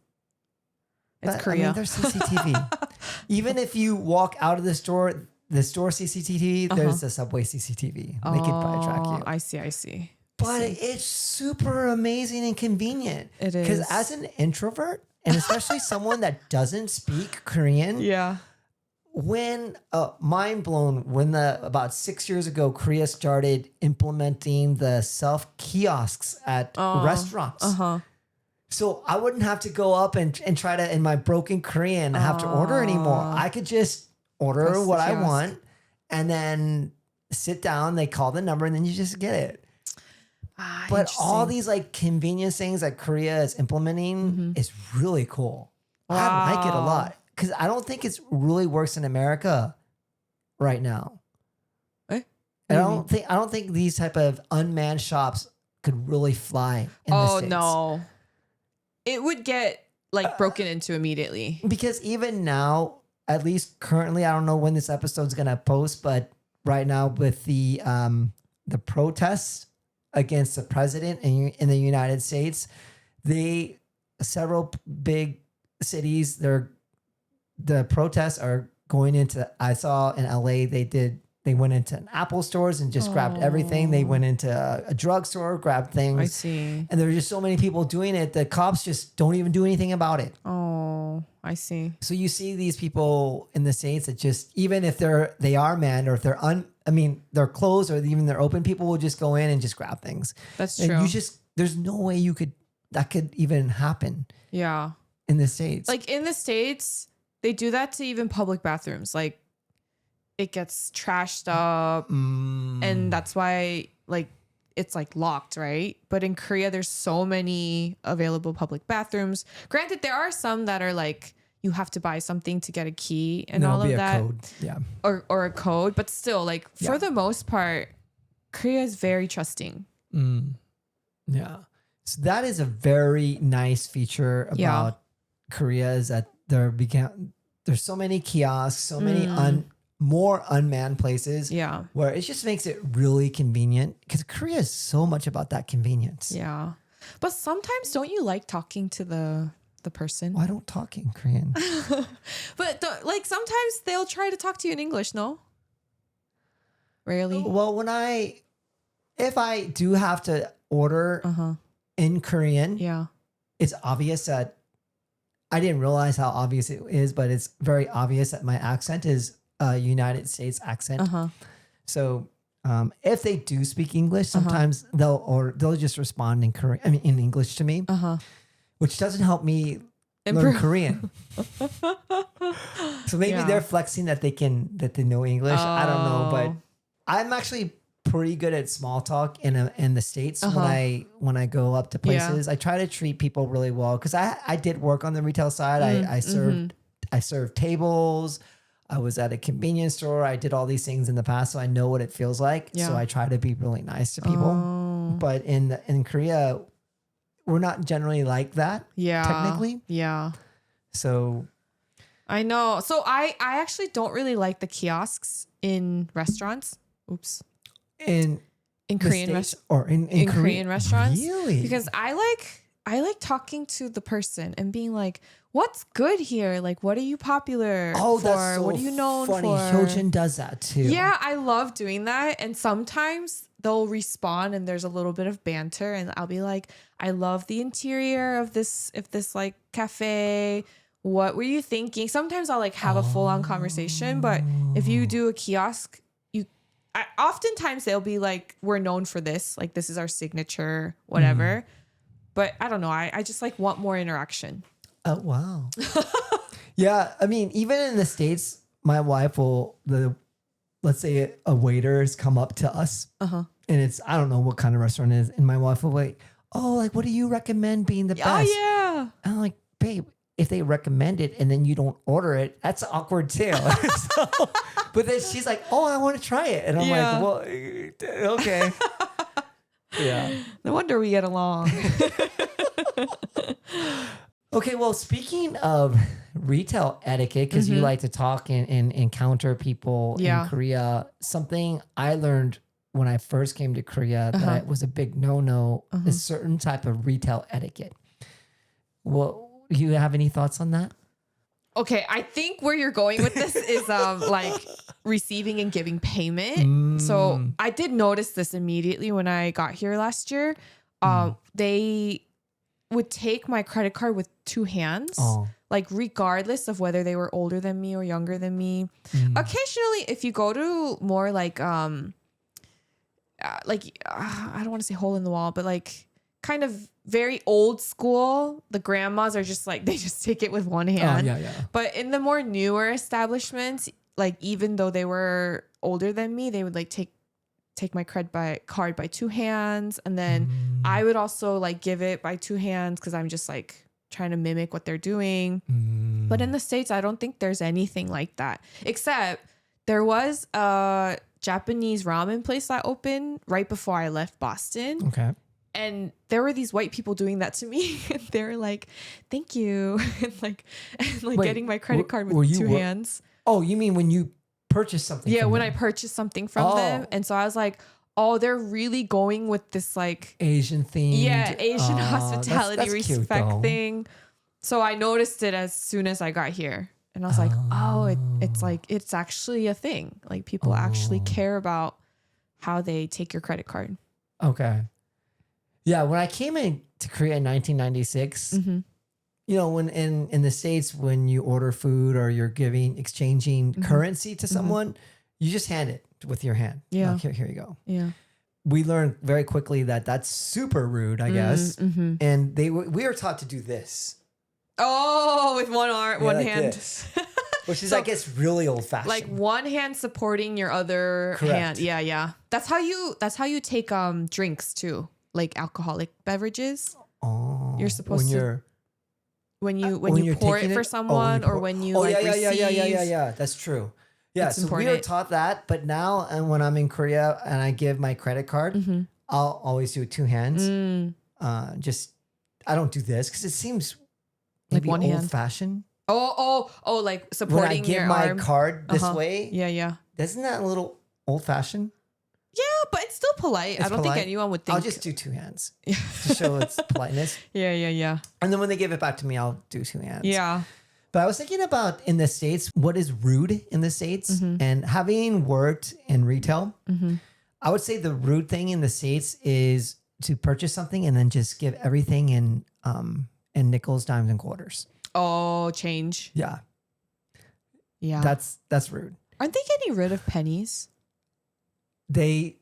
It's Korea. I mean, there's CCTV. Even if you walk out of the store CCTV, there's a subway CCTV. They can probably track you. I see. But it's super amazing and convenient. It is. Because as an introvert, and especially someone that doesn't speak Korean, Yeah. when mind blown when about 6 years ago Korea started implementing the self kiosks at restaurants. So I wouldn't have to go up and try to in my broken Korean have to order anymore. I could just order what I want and then sit down, they call the number and then you just get it. But all these like convenience things that Korea is implementing is really cool. I like it a lot. Because I don't think it really works in America right now. I don't think these type of unmanned shops could really fly in the States. No. It would get like broken into immediately. Because even now, at least currently, I don't know when this episode's gonna post, but right now with the protests against the president in the United States, several big cities, the protests are going into, I saw in LA, they went into an Apple stores and just grabbed everything. They went into a drugstore, grabbed things. I see. And there were just so many people doing it. The cops just don't even do anything about it. Oh, I see. So you see these people in the States that just, even if they are manned or if they're they're closed or even they're open, people will just go in and just grab things. That's and true. you just there's no way that could even happen Yeah. in the States. Like in the States, they do that to even public bathrooms. Like it gets trashed up and that's why like it's like locked, right? But in Korea, there's so many available public bathrooms. Granted, there are some that are like you have to buy something to get a key and all of that. Code. Yeah. Or a code, but still, like for the most part, Korea is very trusting. Yeah. So that is a very nice feature about Korea is that there's so many kiosks, so many more unmanned places. Yeah. Where it just makes it really convenient because Korea is so much about that convenience. Yeah. But sometimes don't you like talking to the person? Well, I don't talk in Korean. But like sometimes they'll try to talk to you in English, no? Rarely. Well, if I do have to order in Korean, it's obvious that I didn't realize how obvious it is, but it's very obvious that my accent is a United States accent. So if they do speak English, sometimes they'll just respond in Korean. I mean, in English to me, which doesn't help me learn Korean. So maybe they're flexing that they know English. I don't know, but I'm actually pretty good at small talk in the States when I go up to places. I try to treat people really well because I did work on the retail side. I served tables. I was at a convenience store. I did all these things in the past, so I know what it feels like. So I try to be really nice to people. But in Korea, we're not generally like that. Technically. Yeah. So I know. So I actually don't really like the kiosks in restaurants. Oops. In Korean restaurants or in Korean restaurants. Really? Because I like talking to the person and being like, what's good here? Like, what are you popular for? That's so what are you known funny. for? Hyojin does that too. Yeah, I love doing that. And sometimes they'll respond and there's a little bit of banter and I'll be like, I love the interior of this like cafe. What were you thinking? Sometimes I'll like have a full on conversation, but if you do a kiosk, oftentimes they'll be like, we're known for this. Like, this is our signature, whatever. But I don't know. I just like want more interaction. Oh, wow. Yeah. I mean, even in the States, my wife let's say a waiter has come up to us and I don't know what kind of restaurant it is. And my wife will be like, oh, like, what do you recommend being the best? Oh, yeah. And I'm like, babe, if they recommend it and then you don't order it, that's awkward too. But then she's like, oh, I want to try it. And I'm like, well, okay. Yeah. No wonder we get along. Okay, well, speaking of retail etiquette, because you like to talk and encounter people in Korea, something I learned when I first came to Korea that was a big no-no is certain type of retail etiquette. Well, do you have any thoughts on that? Okay, I think where you're going with this is like receiving and giving payment. So I did notice this immediately when I got here last year. They would take my credit card with two hands, like regardless of whether they were older than me or younger than me. Occasionally, if you go to more like I don't want to say hole in the wall, but like kind of very old school, the grandmas are just like, they just take it with one hand. But in the more newer establishments, like even though they were older than me, they would like take my card by two hands, and then I would also like give it by two hands because I'm just like trying to mimic what they're doing. But in the States, I don't think there's anything like that, except there was a Japanese ramen place that opened right before I left Boston. Okay. And there were these white people doing that to me. And they were like, thank you. and like Wait, getting my credit card with two hands. Oh, you mean when you purchased something? Yeah, from when them? I purchased something from them. And so I was like, oh, they're really going with this like Asian theme. Yeah, Asian hospitality that's respect cute, thing. So I noticed it as soon as I got here. And I was like, oh, it's like, it's actually a thing. Like people actually care about how they take your credit card. Okay. Yeah, when I came into Korea in 1996, you know, when in the States, when you order food or you're exchanging currency to someone, you just hand it with your hand. Yeah. Like, here you go. Yeah. we learned very quickly that that's super rude, I guess. And we were taught to do this. Oh, with one arm, Yeah, one like hand. this. Which is, I guess, really old fashioned. Like one hand supporting your other hand. Yeah, yeah. That's how you take drinks too, like alcoholic beverages. Oh, You're supposed to when you pour it for someone or when you receive. Yeah. That's true. Yeah, so we were taught that, but now and when I'm in Korea and I give my credit card, I'll always do it two hands. I don't do this because it seems maybe one old hand. fashioned. Oh, like supporting when I give your my arm. card this way. Yeah. Isn't that a little old fashioned? Yeah, but it's still polite. I don't think anyone would think. I'll just do two hands to show its politeness. Yeah. And then when they give it back to me, I'll do two hands. Yeah. But I was thinking about in the States, what is rude in the States? And having worked in retail, I would say the rude thing in the States is to purchase something and then just give everything in nickels, dimes, and quarters. Oh, change. Yeah. That's rude. Aren't they getting rid of pennies? They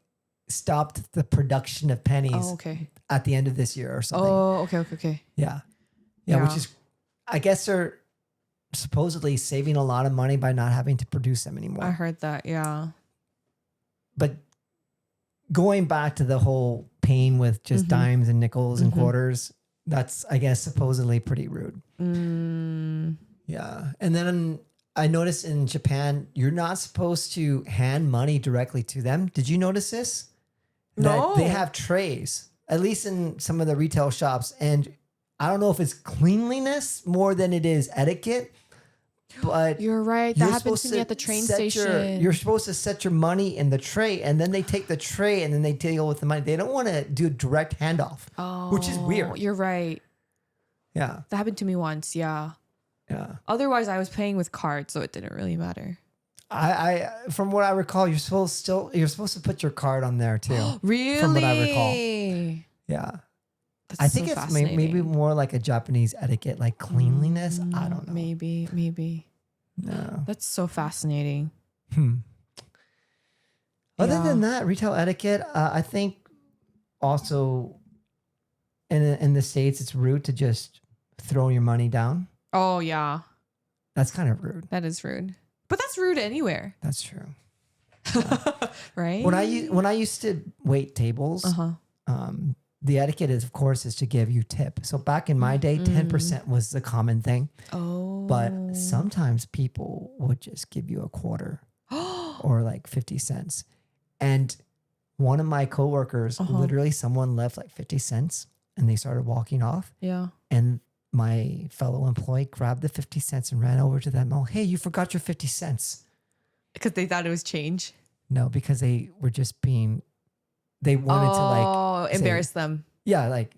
stopped the production of pennies at the end of this year or something. Oh, okay. Yeah, which is, I guess they're supposedly saving a lot of money by not having to produce them anymore. I heard that, yeah. But going back to the whole paying with just dimes and nickels and quarters, that's, I guess, supposedly pretty rude. Yeah. And then I noticed in Japan, you're not supposed to hand money directly to them. Did you notice this? No. That they have trays, at least in some of the retail shops. And I don't know if it's cleanliness more than it is etiquette, but you're right. That happened to me at the train station. You're supposed to set your money in the tray, and then they take the tray and then they deal with the money. They don't want to do a direct handoff, which is weird. You're right. Yeah. That happened to me once. Yeah. Yeah. Otherwise, I was paying with cards, so it didn't really matter. I from what I recall, you're supposed to put your card on there too. Really? From what I recall. Yeah. That's I think so it's maybe more like a Japanese etiquette, like cleanliness. I don't know. Maybe. No. That's so fascinating. Other than that, retail etiquette, I think also in the States, it's rude to just throw your money down. Oh, yeah. That's kind of rude. That is rude. But that's rude anywhere. That's true. Right? When I used to wait tables, the etiquette is, of course, is to give you tip. So back in my day, 10% was the common thing. Oh. But sometimes people would just give you a quarter or like 50 cents. And one of my coworkers, literally someone left like 50 cents and they started walking off. Yeah. And my fellow employee grabbed the 50 cents and ran over to them. Oh, hey, you forgot your 50 cents. Because they thought it was change? No, because they were just they wanted to like embarrass them. Yeah, like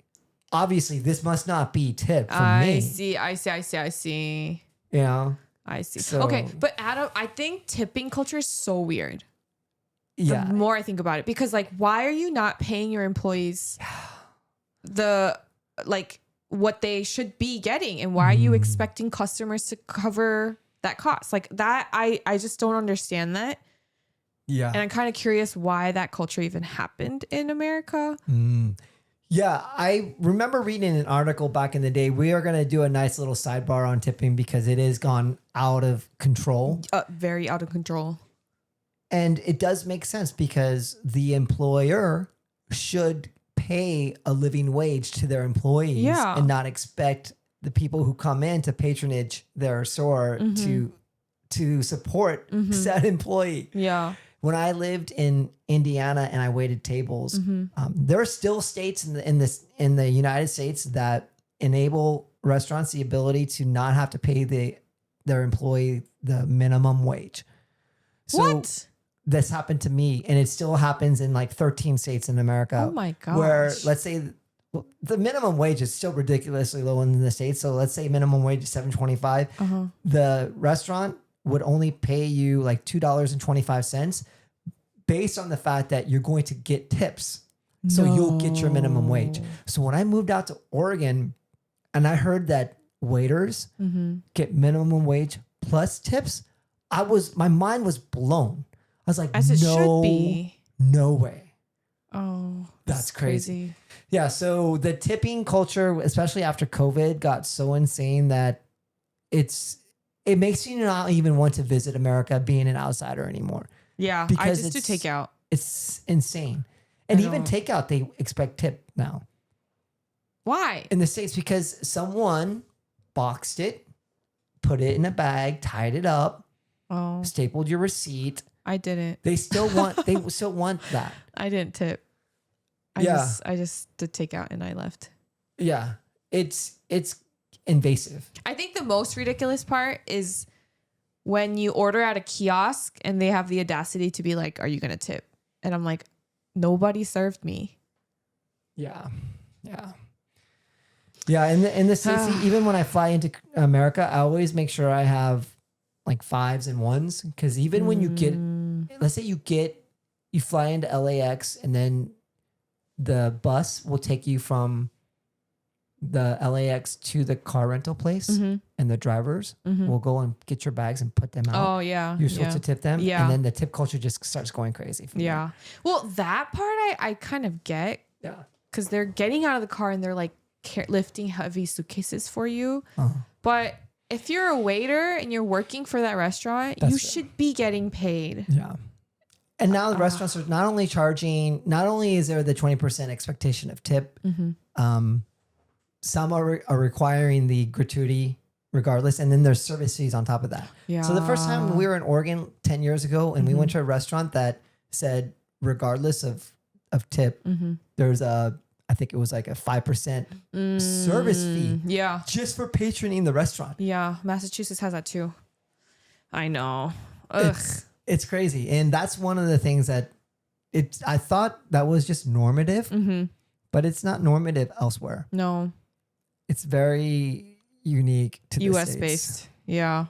obviously this must not be tip from me. I see. You know? I see. So, okay, but Adam, I think tipping culture is so weird. Yeah. The more I think about it, because like, why are you not paying your employees what they should be getting, and why are you expecting customers to cover that cost? Like that, I just don't understand that. Yeah. And I'm kind of curious why that culture even happened in America. Yeah, I remember reading an article back in the day. We are going to do a nice little sidebar on tipping because it has gone out of control. Very out of control. And it does make sense because the employer should pay a living wage to their employees and not expect the people who come in to patronage their store to support said employee. Yeah. When I lived in Indiana and I waited tables, there are still states in the United States that enable restaurants the ability to not have to pay their employee the minimum wage. So what? This happened to me, and it still happens in like 13 states in America. Oh my gosh. Where let's say the minimum wage is still ridiculously low in the States. So let's say minimum wage is $7.25. The restaurant would only pay you like $2.25 based on the fact that you're going to get tips. So you'll get your minimum wage. So when I moved out to Oregon and I heard that waiters get minimum wage plus tips, my mind was blown. I was like, as it should be. No way. Oh, That's crazy. Yeah. So the tipping culture, especially after COVID, got so insane that it makes you not even want to visit America being an outsider anymore. Yeah. Because I just do takeout. It's insane. And even takeout, they expect tip now. Why? In the States, because someone boxed it, put it in a bag, tied it up, stapled your receipt. I didn't. They still want that. I didn't tip. I just did takeout and I left. Yeah. It's invasive. I think the most ridiculous part is when you order at a kiosk and they have the audacity to be like, "Are you gonna tip?" And I'm like, nobody served me. Yeah. Yeah. Yeah. In the States, even when I fly into America, I always make sure I have like 5s and 1s. Because even when you get, let's say you fly into LAX and then the bus will take you from the LAX to the car rental place, and the drivers will go and get your bags and put them out. Oh, yeah. You're supposed to tip them. Yeah. And then the tip culture just starts going crazy. Yeah. Well, that part I kind of get. Yeah. Because they're getting out of the car and they're like lifting heavy suitcases for you. But if you're a waiter and you're working for that restaurant, you should be getting paid. Yeah. And now the restaurants are not only is there the 20% expectation of tip, some are requiring the gratuity regardless. And then there's service fees on top of that. Yeah. So the first time we were in Oregon 10 years ago and we went to a restaurant that said, regardless of tip, there's I think it was like a 5% service fee. Yeah. Just for patroning the restaurant. Yeah. Massachusetts has that too. I know. Ugh. It's crazy. And that's one of the things that I thought that was just normative, but it's not normative elsewhere. No. It's very unique to the US States. based. Yeah.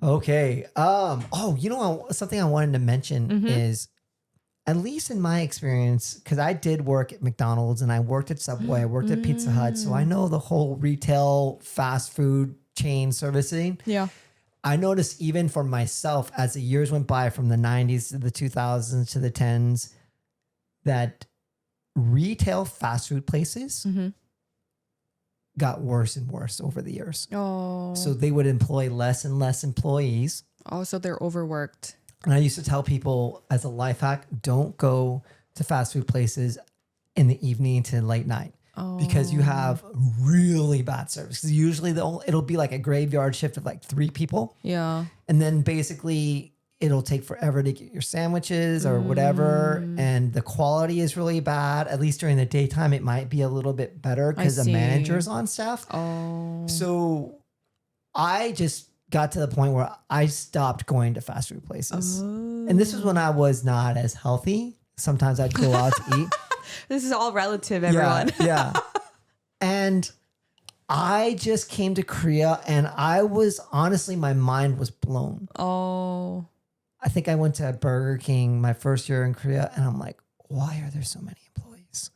Okay. Something I wanted to mention is, at least in my experience, because I did work at McDonald's and I worked at Subway, I worked at Pizza Hut, so I know the whole retail fast food chain servicing. Yeah. I noticed even for myself as the years went by from the 90s to the 2000s to the 10s that retail fast food places got worse and worse over the years. Oh. So they would employ less and less employees. Oh, so they're overworked. And I used to tell people as a life hack, don't go to fast food places in the evening to late night. Because you have really bad service. Because usually it'll be like a graveyard shift of like 3 people. Yeah. And then basically it'll take forever to get your sandwiches or whatever. And the quality is really bad. At least during the daytime, it might be a little bit better because the manager's on staff. Oh. So I just got to the point where I stopped going to fast food places. And this was when I was not as healthy. Sometimes I'd go out to eat. This is all relative, everyone. Yeah. And I just came to Korea and I was honestly, my mind was blown. Oh. I think I went to Burger King my first year in Korea and I'm like, why are there so many employees?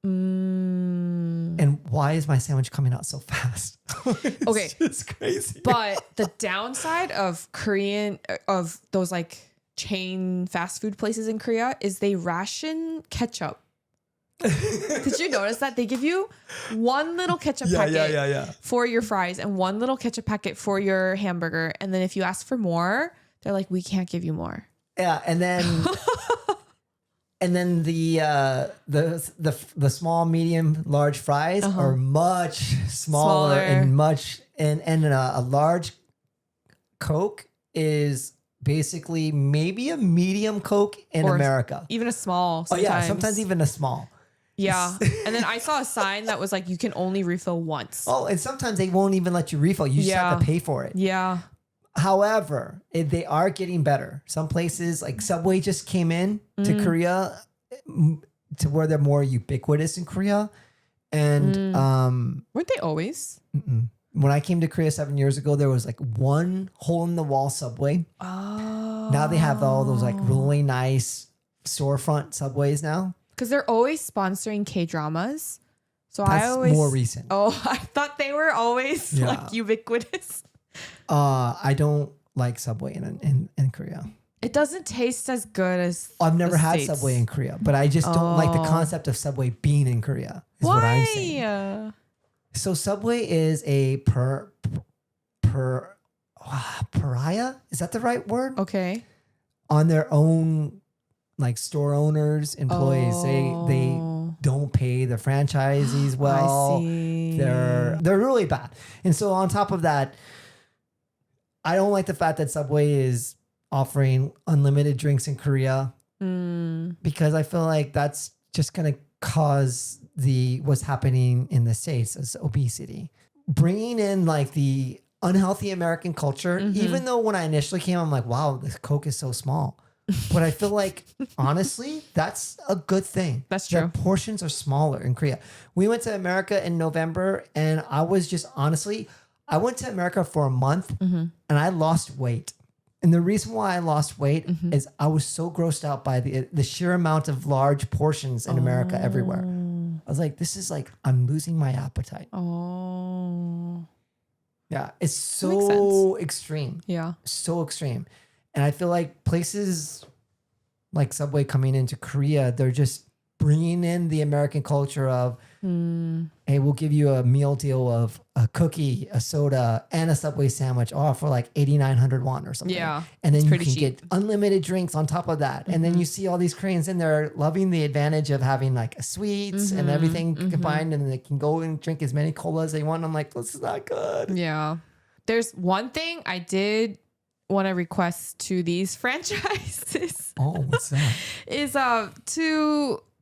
And why is my sandwich coming out so fast? Okay. It's crazy. But the downside of of those like chain fast food places in Korea is they ration ketchup. Did you notice that they give you one little ketchup packet for your fries and one little ketchup packet for your hamburger, and then if you ask for more, they're like, we can't give you more. Yeah, and then the small, medium, large fries are much smaller. And much and a large Coke is basically maybe a medium Coke in America. Even a small. Sometimes. Oh yeah, sometimes even a small. Yeah. And then I saw a sign that was like, you can only refill once. Oh, and sometimes they won't even let you refill. You just have to pay for it. Yeah. However, they are getting better. Some places like Subway just came in to Korea to where they're more ubiquitous in Korea. And weren't they always? When I came to Korea 7 years ago, there was like one hole in the wall Subway. Oh. Now they have all those like really nice storefront Subways now. Because they're always sponsoring K-dramas. So That's I always more recent. Oh, I thought they were always like ubiquitous. I don't like Subway in Korea. It doesn't taste as good as I've never the had States. Subway in Korea, but I just don't like the concept of Subway being in Korea. Is Why? what I'm saying. So Subway is a pariah. Is that the right word? Okay. On their own, like store owners, employees, they don't pay the franchisees well. I see. They're really bad. And so on top of that, I don't like the fact that Subway is offering unlimited drinks in Korea because I feel like that's just going to cause what's happening in the States as obesity. Bringing in like the unhealthy American culture, even though when I initially came, I'm like, wow, this Coke is so small. But I feel like, honestly, that's a good thing. That's true. The portions are smaller in Korea. We went to America in November, and I was just honestly, I went to America for a month, and I lost weight. And the reason why I lost weight is I was so grossed out by the sheer amount of large portions in America everywhere. I was like, this is like, I'm losing my appetite. Oh. Yeah, it's so extreme. Yeah. So extreme. And I feel like places like Subway coming into Korea, they're just bringing in the American culture of, hey, we'll give you a meal deal of a cookie, a soda, and a Subway sandwich all for like 8,900 won or something. Yeah. And then you can cheap. get unlimited drinks on top of that. And then you see all these Koreans in there loving the advantage of having like a sweets and everything combined, and they can go and drink as many colas as they want. I'm like, this is not good. Yeah. There's one thing I did want to request to these franchises. Oh, what's that? Is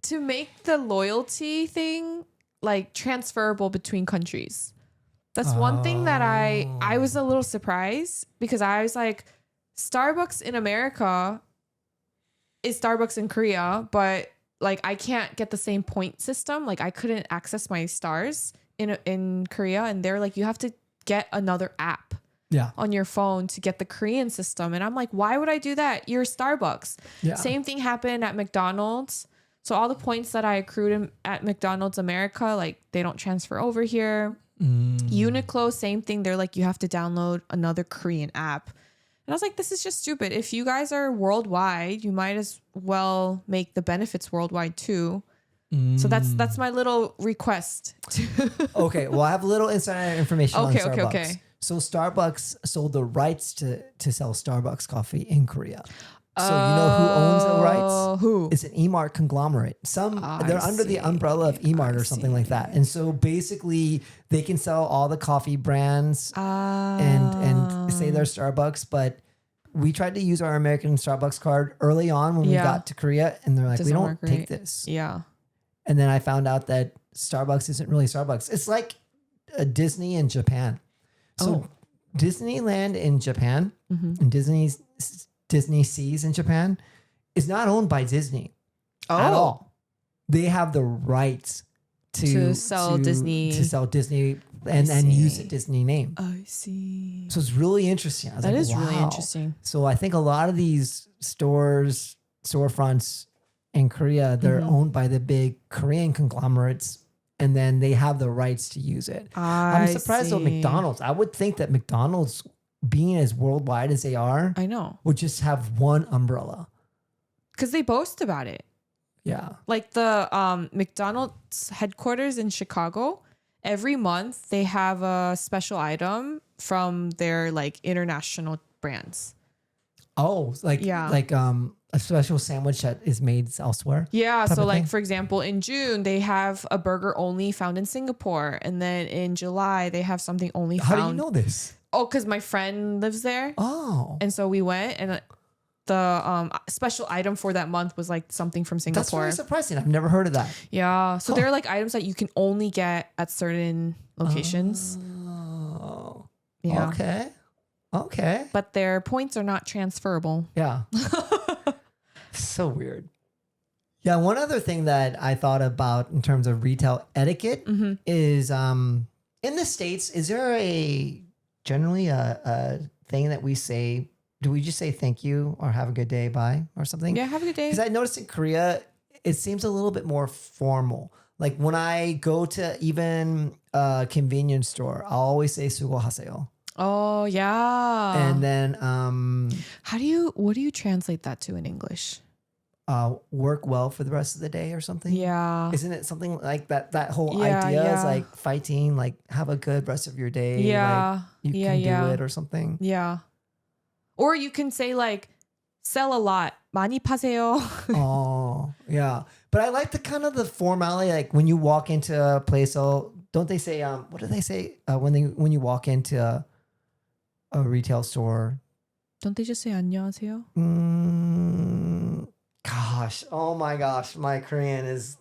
to make the loyalty thing like transferable between countries. That's one thing that I was a little surprised, because I was like, Starbucks in America is Starbucks in Korea, but like I can't get the same point system. Like I couldn't access my stars in Korea, and they're like, you have to get another app on your phone to get the Korean system. And I'm like, why would I do that? You're Starbucks. Yeah. Same thing happened at McDonald's. So all the points that I accrued at McDonald's America, like they don't transfer over here. Uniqlo, same thing. They're like, you have to download another Korean app. And I was like, this is just stupid. If you guys are worldwide, you might as well make the benefits worldwide too. So that's my little request. Okay, well, I have a little insider information on Starbucks. Okay. So Starbucks sold the rights to sell Starbucks coffee in Korea. So you know who owns the rights? Who? It's an Emart conglomerate. They're under the umbrella of Emart or something like that. And so basically they can sell all the coffee brands and say they're Starbucks, but we tried to use our American Starbucks card early on when we got to Korea, and they're like, we don't take this. Yeah. And then I found out that Starbucks isn't really Starbucks. It's like a Disney in Japan. So Disneyland in Japan and Disney Seas in Japan is not owned by Disney at all. They have the rights to sell Disney and use a Disney name. I see. So it's really interesting. I was that like, is wow. really interesting. So I think a lot of these storefronts in Korea, they're owned by the big Korean conglomerates, and then they have the rights to use it. I'm surprised though, McDonald's. I would think that McDonald's, being as worldwide as they are, I know, would just have one umbrella. Because they boast about it. Yeah. Like the McDonald's headquarters in Chicago, every month they have a special item from their like international brands. Oh, like a special sandwich that is made elsewhere. Yeah. So like, for example, in June, they have a burger only found in Singapore. And then in July, they have something only found. How do you know this? Oh, because my friend lives there. Oh. And so we went, and the special item for that month was like something from Singapore. That's really surprising. I've never heard of that. Yeah. So there are like items that you can only get at certain locations. Oh. Yeah. Okay. But their points are not transferable. Yeah. So weird. Yeah. One other thing that I thought about in terms of retail etiquette is in the States, is there generally a thing that we say? Do we just say thank you or have a good day, bye, or something? Yeah, have a good day. Because I noticed in Korea, it seems a little bit more formal. Like when I go to even a convenience store, I'll always say sugohaseyo. Oh yeah. And then what do you translate that to in English? work well for the rest of the day or something. Yeah. Isn't it something like that? That whole Yeah, idea is yeah. like fighting, like have a good rest of your day. Yeah. Like you Yeah, can yeah. do it or something. Yeah. Or you can say like sell a lot. 많이 파세요. Oh, yeah. But I like the kind of the formality, like when you walk into a place. So don't they say, what do they say when you walk into a retail store? Don't they just say 안녕하세요? Gosh, oh my gosh, my Korean is.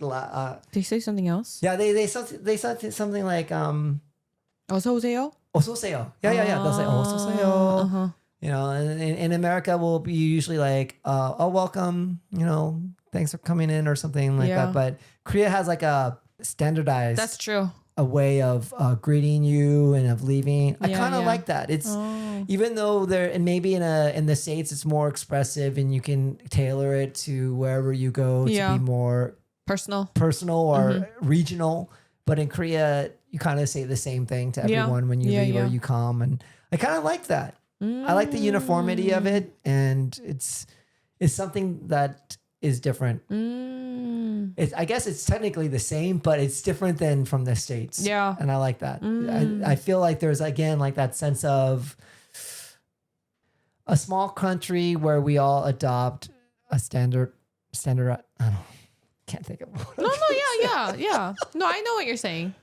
They say something else? Yeah, they said something like 어서 오세요? 어서오세요. Yeah. They'll say 어서오세요. Uh-huh. You know, and in America, we'll be usually like, oh, welcome, you know, thanks for coming in or something like Yeah. that. But Korea has like a standardized That's true. a way of greeting you and of leaving. I Yeah, kind of yeah. like that. It's even though there, and maybe in the States, it's more expressive and you can tailor it to wherever you go Yeah. to be more Personal. or regional. But in Korea, you kind of say the same thing to Yeah. everyone when you Yeah, leave yeah. or you come. And I kind of like that. I like the uniformity of it, and it's something that is different. I guess it's technically the same, but it's different than from the States. Yeah. And I like that. I feel like there's, again, like that sense of a small country where we all adopt a standard. I don't know. Can't think of what. No, yeah. No, I know what you're saying.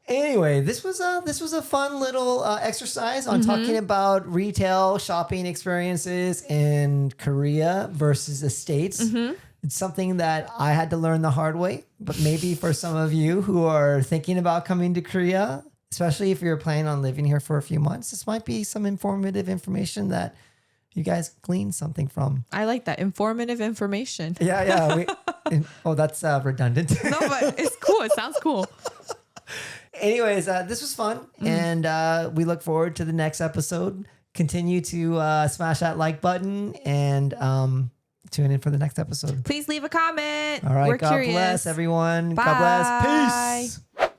Anyway, this was a fun little exercise on talking about retail shopping experiences in Korea versus the States. It's something that I had to learn the hard way, but maybe for some of you who are thinking about coming to Korea, especially if you're planning on living here for a few months, this might be some informative information that you guys glean something from. I like that. Informative information. Yeah. That's redundant. No, but it's cool. It sounds cool. Anyways, this was fun, and we look forward to the next episode. Continue to smash that like button and tune in for the next episode. Please leave a comment. All right, We're God curious. bless everyone. Bye. God bless. Peace.